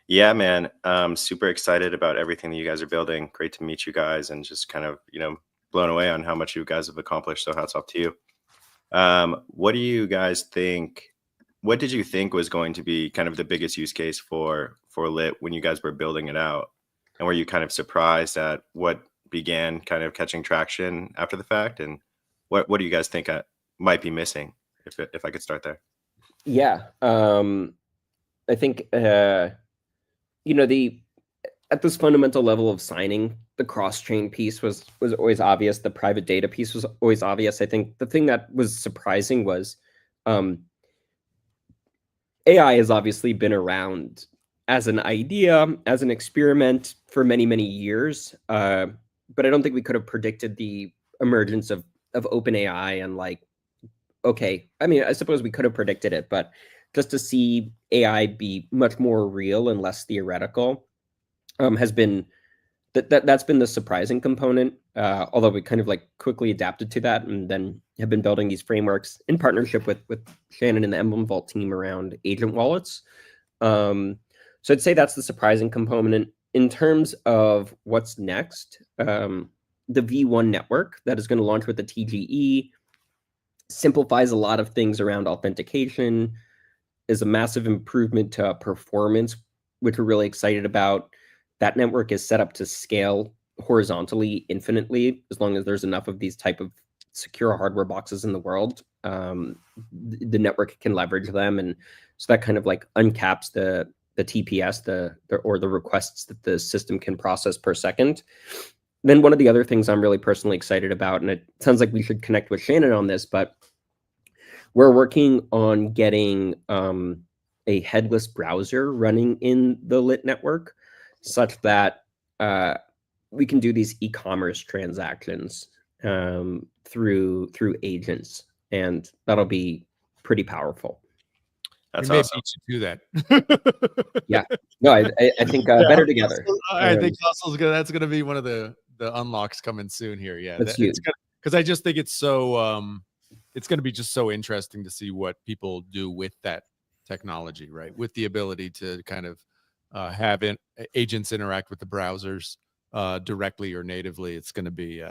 Yeah, man. Super excited about everything that you guys are building. Great to meet you guys, and just kind of blown away on how much you guys have accomplished. So hats off to you. What do you guys think? What did you think was going to be kind of the biggest use case for Lit when you guys were building it out? And were you kind of surprised at what began kind of catching traction after the fact? And what do you guys think might be missing? If I could start there. Yeah, I think at this fundamental level of signing, the cross-chain piece was always obvious. The private data piece was always obvious. I think the thing that was surprising was AI has obviously been around as an idea, as an experiment for many, many years. But I don't think we could have predicted the emergence of OpenAI and I suppose we could have predicted it, but just to see AI be much more real and less theoretical has been that's been the surprising component. Although we kind of quickly adapted to that, and then have been building these frameworks in partnership with Shannon and the Emblem Vault team around agent wallets. So I'd say that's the surprising component. In terms of what's next, the V1 network that is going to launch with the TGE simplifies a lot of things around authentication, is a massive improvement to performance which we're really excited about. That network is set up to scale horizontally infinitely as long as there's enough of these type of secure hardware boxes in the world. The network can leverage them, and so that kind of like uncaps the TPS, or the requests that the system can process per second. Then one of the other things I'm really personally excited about, and it sounds like we should connect with Shannon on this, but we're working on getting a headless browser running in the Lit network, such that we can do these e-commerce transactions through agents, and that'll be pretty powerful. That's we may awesome. beat you to that. Yeah, no, I think better together. I think that's gonna be one of the unlocks coming soon here. Yeah, That's huge. Because I just think it's so it's going to be just so interesting to see what people do with that technology, right? With the ability to kind of have agents interact with the browsers directly or natively. It's going to be,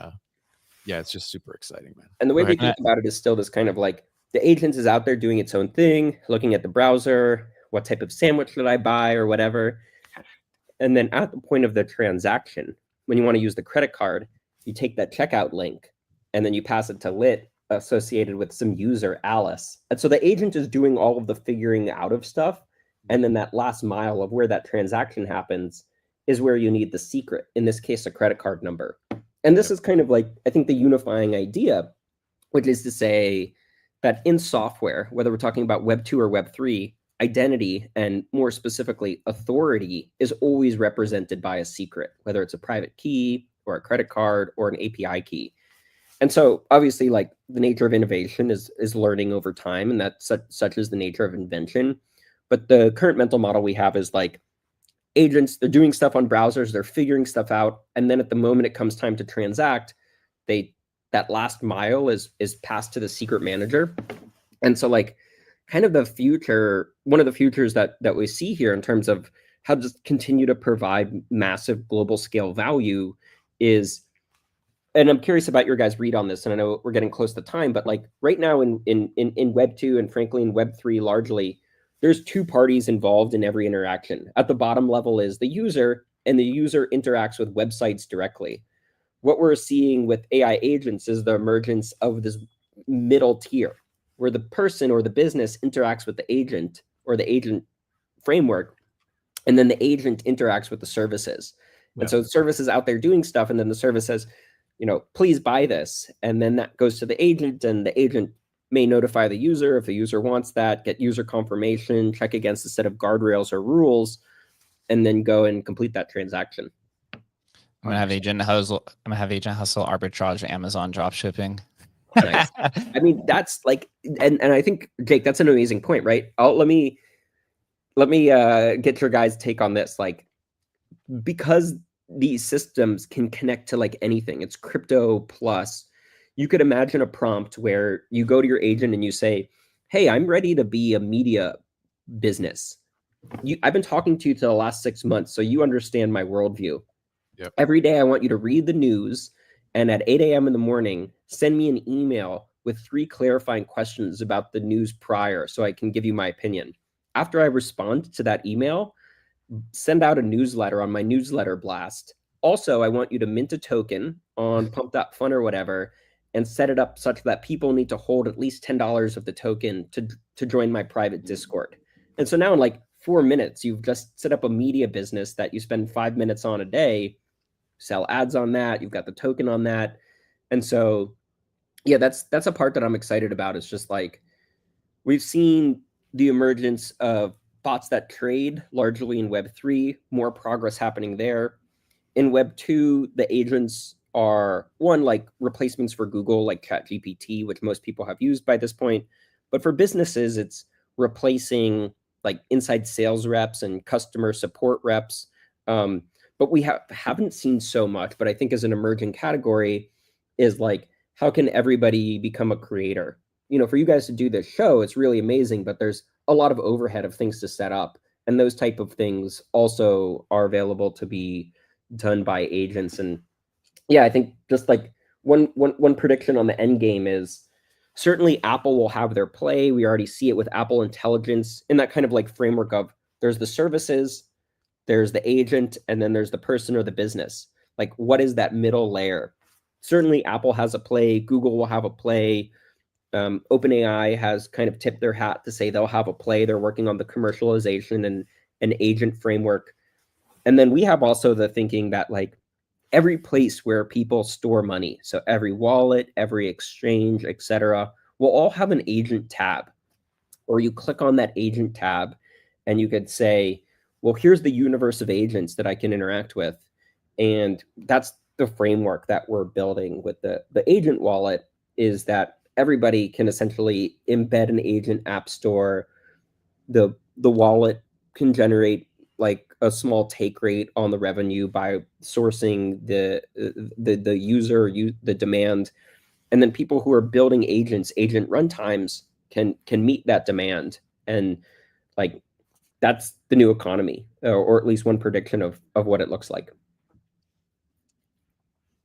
it's just super exciting, man. And the way we think about it is still this kind of like the agent is out there doing its own thing, looking at the browser, what type of sandwich should I buy or whatever. And then at the point of the transaction, when you want to use the credit card, you take that checkout link and then you pass it to Lit, associated with some user, Alice. And so the agent is doing all of the figuring out of stuff. And then that last mile of where that transaction happens is where you need the secret, in this case, a credit card number. And this is kind of like, I think, the unifying idea, which is to say that in software, whether we're talking about Web 2 or Web 3, identity, and more specifically, authority, is always represented by a secret, whether it's a private key or a credit card or an API key. And so obviously, like, the nature of innovation is learning over time, and that's such is the nature of invention. But the current mental model we have is like agents, they're doing stuff on browsers, they're figuring stuff out, and then at the moment it comes time to transact, that last mile is passed to the secret manager. And so, like, kind of the future, one of the futures that we see here in terms of how to continue to provide massive global scale value is, and I'm curious about your guys' read on this, and I know we're getting close to time, but like right now in Web 2 and frankly in Web 3 largely, there's two parties involved in every interaction. At the bottom level is the user, and the user interacts with websites directly. What we're seeing with AI agents is the emergence of this middle tier, where the person or the business interacts with the agent or the agent framework, and then the agent interacts with the services. Yeah. And so the service is out there doing stuff, and then the service says, please buy this. And then that goes to the agent, and the agent may notify the user if the user wants that, get user confirmation, check against a set of guardrails or rules, and then go and complete that transaction. I'm gonna have agent hustle arbitrage Amazon drop shipping. Nice. I mean, that's like, and I think, Jake, that's an amazing point, right? Let me get your guys' take on this. Like, because these systems can connect to like anything, it's crypto plus. You could imagine a prompt where you go to your agent and you say, hey, I'm ready to be a media business. I've been talking to you for the last 6 months, so you understand my worldview. Yep. Every day I want you to read the news, and at 8 a.m. in the morning, send me an email with 3 clarifying questions about the news prior so I can give you my opinion. After I respond to that email, send out a newsletter on my newsletter blast. Also, I want you to mint a token on pump.fun or whatever, and set it up such that people need to hold at least $10 of the token to join my private Discord. And so now in like 4 minutes, you've just set up a media business that you spend 5 minutes on a day, sell ads on that, you've got the token on that. And so, yeah, that's a part that I'm excited about. It's just like, we've seen the emergence of bots that trade largely in Web 3, more progress happening there. In Web 2, the agents are, one, like replacements for Google, like ChatGPT, which most people have used by this point. But for businesses, it's replacing like inside sales reps and customer support reps. But we haven't seen so much, but I think as an emerging category is like, how can everybody become a creator? For you guys to do this show, it's really amazing, but there's a lot of overhead of things to set up. And those type of things also are available to be done by agents. And yeah, I think just like one prediction on the end game is certainly Apple will have their play. We already see it with Apple Intelligence in that kind of like framework of there's the services, there's the agent, and then there's the person or the business. Like, what is that middle layer? Certainly Apple has a play, Google will have a play. OpenAI has kind of tipped their hat to say they'll have a play. They're working on the commercialization and an agent framework. And then we have also the thinking that like every place where people store money, so every wallet, every exchange, etc., will all have an agent tab. Or you click on that agent tab and you could say, well, here's the universe of agents that I can interact with. And that's the framework that we're building with the agent wallet, is that everybody can essentially embed an agent app store. The wallet can generate like a small take rate on the revenue by sourcing the user, the demand. And then people who are building agents, agent runtimes can meet that demand. And like, that's the new economy, or at least one prediction of what it looks like.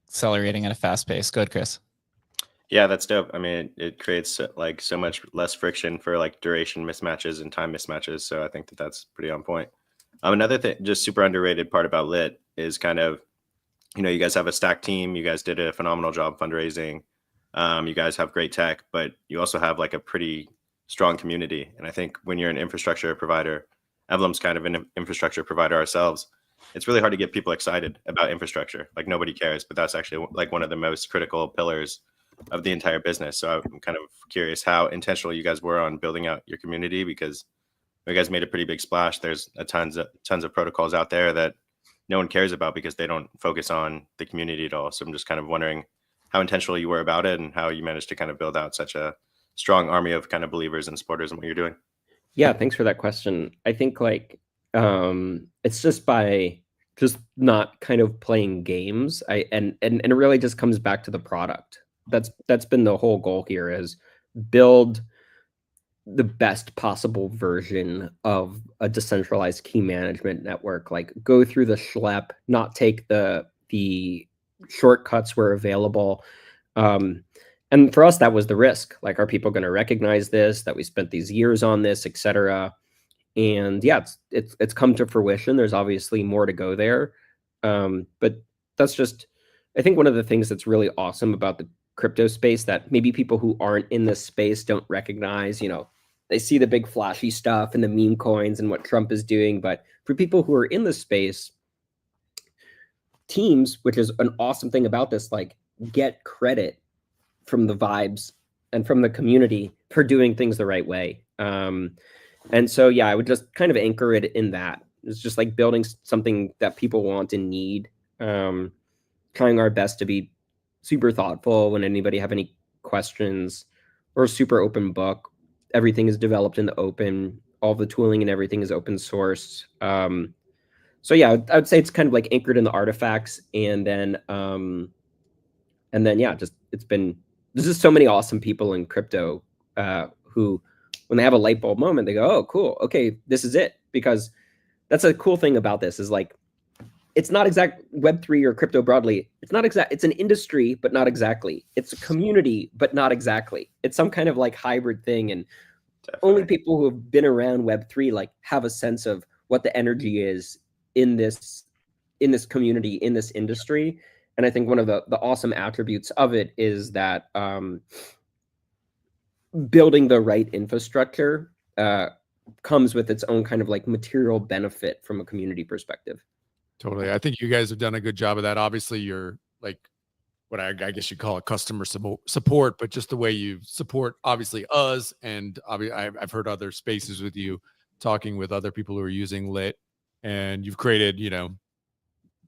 Accelerating at a fast pace. Go ahead, Chris. Yeah, that's dope. I mean, it creates like so much less friction for like duration mismatches and time mismatches. So I think that that's pretty on point. Another thing, just super underrated part about Lit is kind of, you guys have a stacked team. You guys did a phenomenal job fundraising. You guys have great tech, but you also have like a pretty strong community. And I think when you're an infrastructure provider, Evlum's kind of an infrastructure provider ourselves, it's really hard to get people excited about infrastructure. Like nobody cares, but that's actually like one of the most critical pillars of the entire business. So I'm kind of curious how intentional you guys were on building out your community, because you guys made a pretty big splash. There's tons of protocols out there that no one cares about because they don't focus on the community at all. So I'm just kind of wondering how intentional you were about it and how you managed to kind of build out such a strong army of kind of believers and supporters in what you're doing. Yeah, thanks for that question. I think like it's just by just not kind of playing games. And it really just comes back to the product. That's been the whole goal here, is build the best possible version of a decentralized key management network. Like go through the schlep, not take the shortcuts where available. And for us, that was the risk. Like, are people going to recognize this, that we spent these years on this, et cetera? And yeah, it's come to fruition. There's obviously more to go there. But that's just, I think one of the things that's really awesome about the crypto space that maybe people who aren't in this space don't recognize. They see the big flashy stuff and the meme coins and what Trump is doing. But for people who are in the space, teams, which is an awesome thing about this, like get credit from the vibes and from the community for doing things the right way. And so, yeah, I would just kind of anchor it in that. It's just like building something that people want and need, trying our best to be super thoughtful when anybody have any questions, or super open book. Everything is developed in the open. All the tooling and everything is open source. So yeah, I would say it's kind of like anchored in the artifacts, and then yeah, just there's just so many awesome people in crypto who, when they have a light bulb moment, they go, oh, cool, okay, this is it. Because that's a cool thing about this, is like, it's not exact Web3 or crypto broadly. It's not exact. It's an industry, but not exactly. It's a community, but not exactly. It's some kind of like hybrid thing. And Definitely. Only people who have been around Web3 like have a sense of what the energy is in this community, in this industry. And I think one of the awesome attributes of it is that building the right infrastructure comes with its own kind of like material benefit from a community perspective. Totally. I think you guys have done a good job of that. Obviously, you're like what I guess you call it customer support, but just the way you support obviously us. And I've heard other spaces with you talking with other people who are using Lit, and you've created,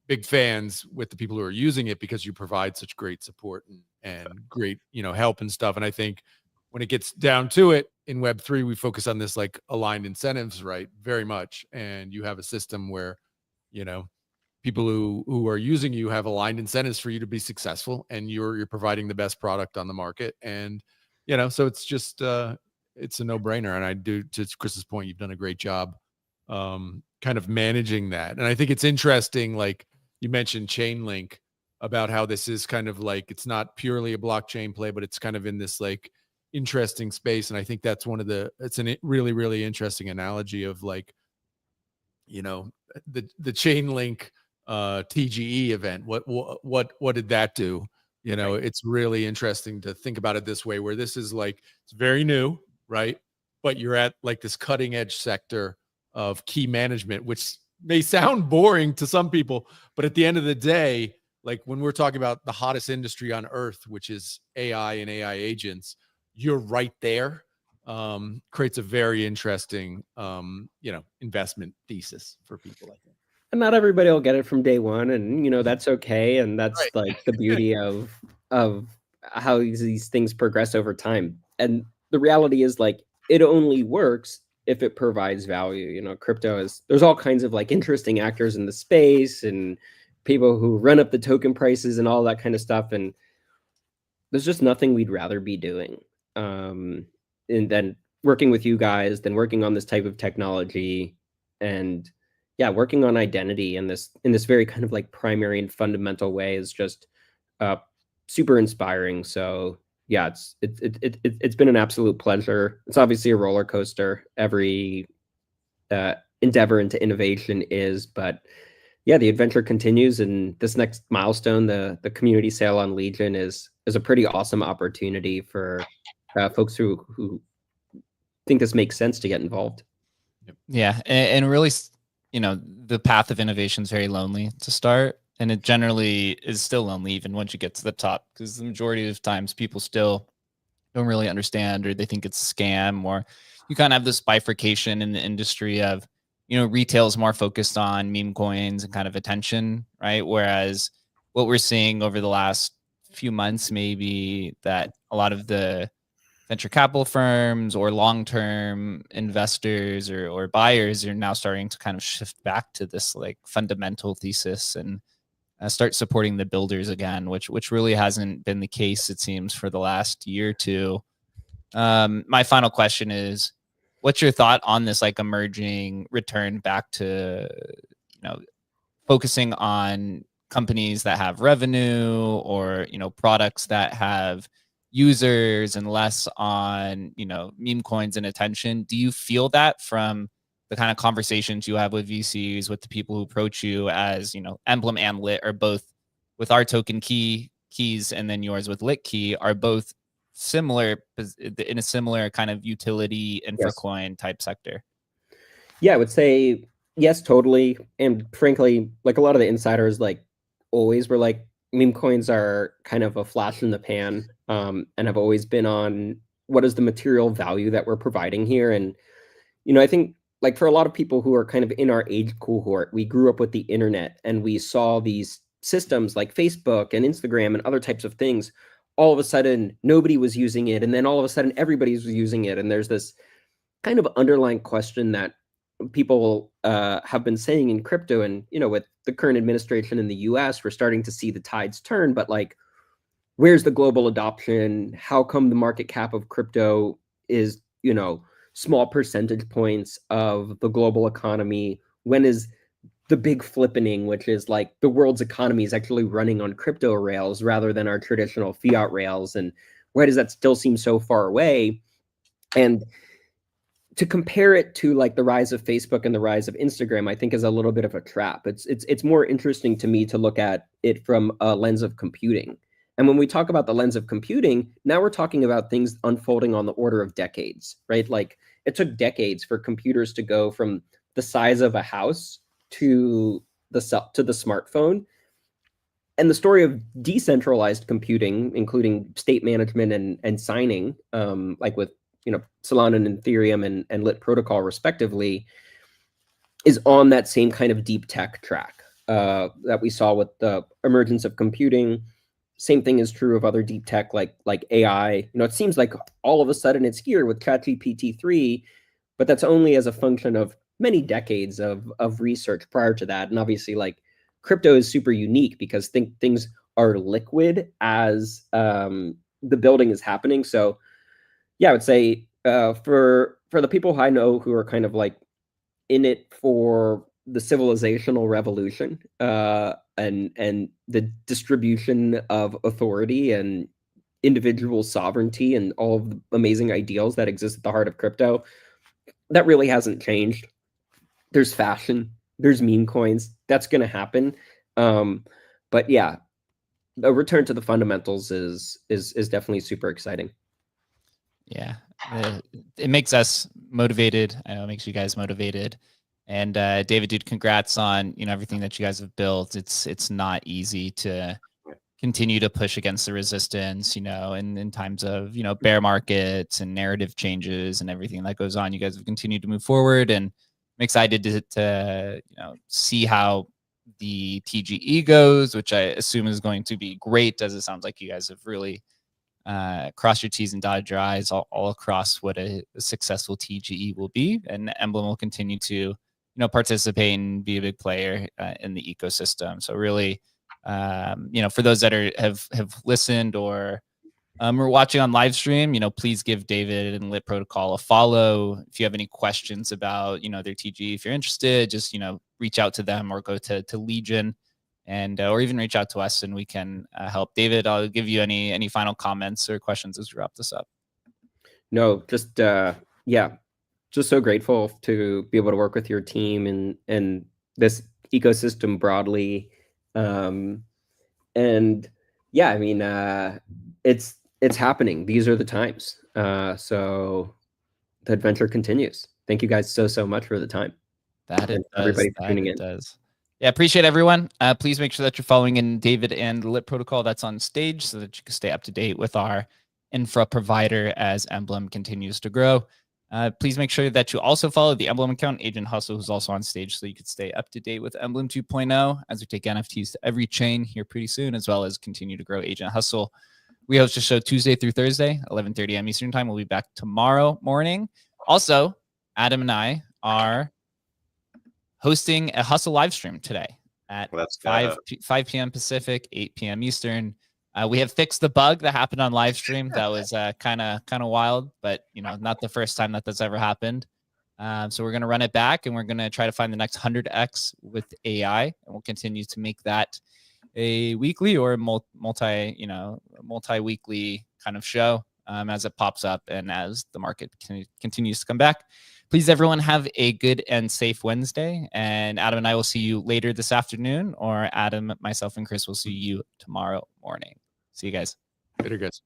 big fans with the people who are using it because you provide such great support and great, help and stuff. And I think when it gets down to it in Web3, we focus on this like aligned incentives, right? Very much. And you have a system where, people who are using you have aligned incentives for you to be successful, and you're providing the best product on the market. And, so it's just, it's a no-brainer. And I do, to Chris's point, you've done a great job kind of managing that. And I think it's interesting, like you mentioned Chainlink, about how this is kind of like, it's not purely a blockchain play, but it's kind of in this like interesting space. And I think that's it's a really, really interesting analogy of like, you know, the Chainlink TGE event. What did that do? You know, it's really interesting to think about it this way, where this is like, it's very new, right? But you're at like this cutting edge sector of key management, which may sound boring to some people, but at the end of the day, like when we're talking about the hottest industry on earth, which is AI and AI agents, you're right there. Creates a very interesting, investment thesis for people, I think. And not everybody will get it from day one, and that's okay, and that's Right. like the beauty of how these things progress over time. And the reality is, like, it only works if it provides value. Crypto there's all kinds of like interesting actors in the space and people who run up the token prices and all that kind of stuff, and there's just nothing we'd rather be doing and then working with you guys than working on this type of technology. And yeah, working on identity in this very kind of like primary and fundamental way is just super inspiring. So yeah, it's been an absolute pleasure. It's obviously a roller coaster. Every endeavor into innovation is, but yeah, the adventure continues, and this next milestone, the community sale on Legion, is a pretty awesome opportunity for folks who think this makes sense to get involved. Yeah, and really, the path of innovation is very lonely to start, and it generally is still lonely even once you get to the top, because the majority of times people still don't really understand, or they think it's a scam, or you kind of have this bifurcation in the industry of, retail is more focused on meme coins and kind of attention, right? Whereas what we're seeing over the last few months, maybe, that a lot of the venture capital firms or long-term investors or buyers are now starting to kind of shift back to this like fundamental thesis and start supporting the builders again, which really hasn't been the case, it seems, for the last year or two. My final question is, what's your thought on this like emerging return back to, focusing on companies that have revenue, or, products that have users, and less on, meme coins and attention? Do you feel that from the kind of conversations you have with VCs, with the people who approach you, as, Emblem and Lit are both, with our token keys, and then yours with Lit Key, are both similar in a similar kind of utility infra coin type sector? Yeah, I would say yes, totally. And frankly, like a lot of the insiders, like always were like, meme coins are kind of a flash in the pan, and have always been on what is the material value that we're providing here. And I think like for a lot of people who are kind of in our age cohort, we grew up with the internet and we saw these systems like Facebook and Instagram and other types of things. All of a sudden, nobody was using it, and then all of a sudden, everybody's using it. And there's this kind of underlying question that people have been saying in crypto, and with the current administration in the US, we're starting to see the tides turn. But like, where's the global adoption? How come the market cap of crypto is small percentage points of the global economy? When is the big flippening, which is like the world's economy is actually running on crypto rails rather than our traditional fiat rails? And why does that still seem so far away? And to compare it to like the rise of Facebook and the rise of Instagram, I think is a little bit of a trap. It's more interesting to me to look at it from a lens of computing. And when we talk about the lens of computing, now we're talking about things unfolding on the order of decades, right? Like it took decades for computers to go from the size of a house to the smartphone. And the story of decentralized computing, including state management and signing, like with Solana and Ethereum and Lit protocol respectively, is on that same kind of deep tech track that we saw with the emergence of computing. Same thing is true of other deep tech like AI. It seems like all of a sudden it's here with ChatGPT 3, but that's only as a function of many decades of research prior to that. And obviously, like, crypto is super unique because things are liquid as the building is happening. So yeah, I would say for the people I know who are kind of like in it for the civilizational revolution and the distribution of authority and individual sovereignty and all of the amazing ideals that exist at the heart of crypto, that really hasn't changed. There's fashion there's meme coins. That's going to happen. But yeah, a return to the fundamentals is definitely super exciting. Yeah, it makes us motivated. I know it makes you guys motivated. And David, dude, congrats on everything that you guys have built. It's not easy to continue to push against the resistance, in times of bear markets and narrative changes and everything that goes on. You guys have continued to move forward, and I'm excited to see how the TGE goes, which I assume is going to be great, as it sounds like you guys have really cross your T's and dotted your I's all across what a successful TGE will be. And Emblem will continue to, participate and be a big player in the ecosystem. So really, for those that have listened or are watching on live stream, please give David and Lit Protocol a follow. If you have any questions about, their TG, if you're interested, just, reach out to them or go to Legion, and or even reach out to us and we can help. David, I'll give you any final comments or questions as we wrap this up. No, just just so grateful to be able to work with your team and this ecosystem broadly. And yeah, I mean, it's happening. These are the times. So the adventure continues. Thank you guys so much for the time. That it does. Everybody for That tuning it in. does. Yeah, appreciate everyone. Please make sure that you're following in David and the Lit Protocol that's on stage so that you can stay up to date with our infra provider as Emblem continues to grow. Please make sure that you also follow the Emblem account, Agent Hustle, who's also on stage, so you can stay up to date with Emblem 2.0 as we take NFTs to every chain here pretty soon, as well as continue to grow Agent Hustle. We host a show Tuesday through Thursday, 11:30 a.m. Eastern time. We'll be back tomorrow morning. Also, Adam and I are hosting a Hustle live stream today at 5 p.m. Pacific, 8 p.m. Eastern. We have fixed the bug that happened on live stream. That was kind of wild, but not the first time that's ever happened. So we're going to run it back, and we're going to try to find the next 100x with AI, and we'll continue to make that a weekly or multi-weekly kind of show as it pops up and as the market continues to come back. Please, everyone, have a good and safe Wednesday. And Adam and I will see you later this afternoon, or Adam, myself, and Chris will see you tomorrow morning. See you guys. Later, guys.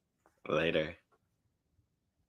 Later.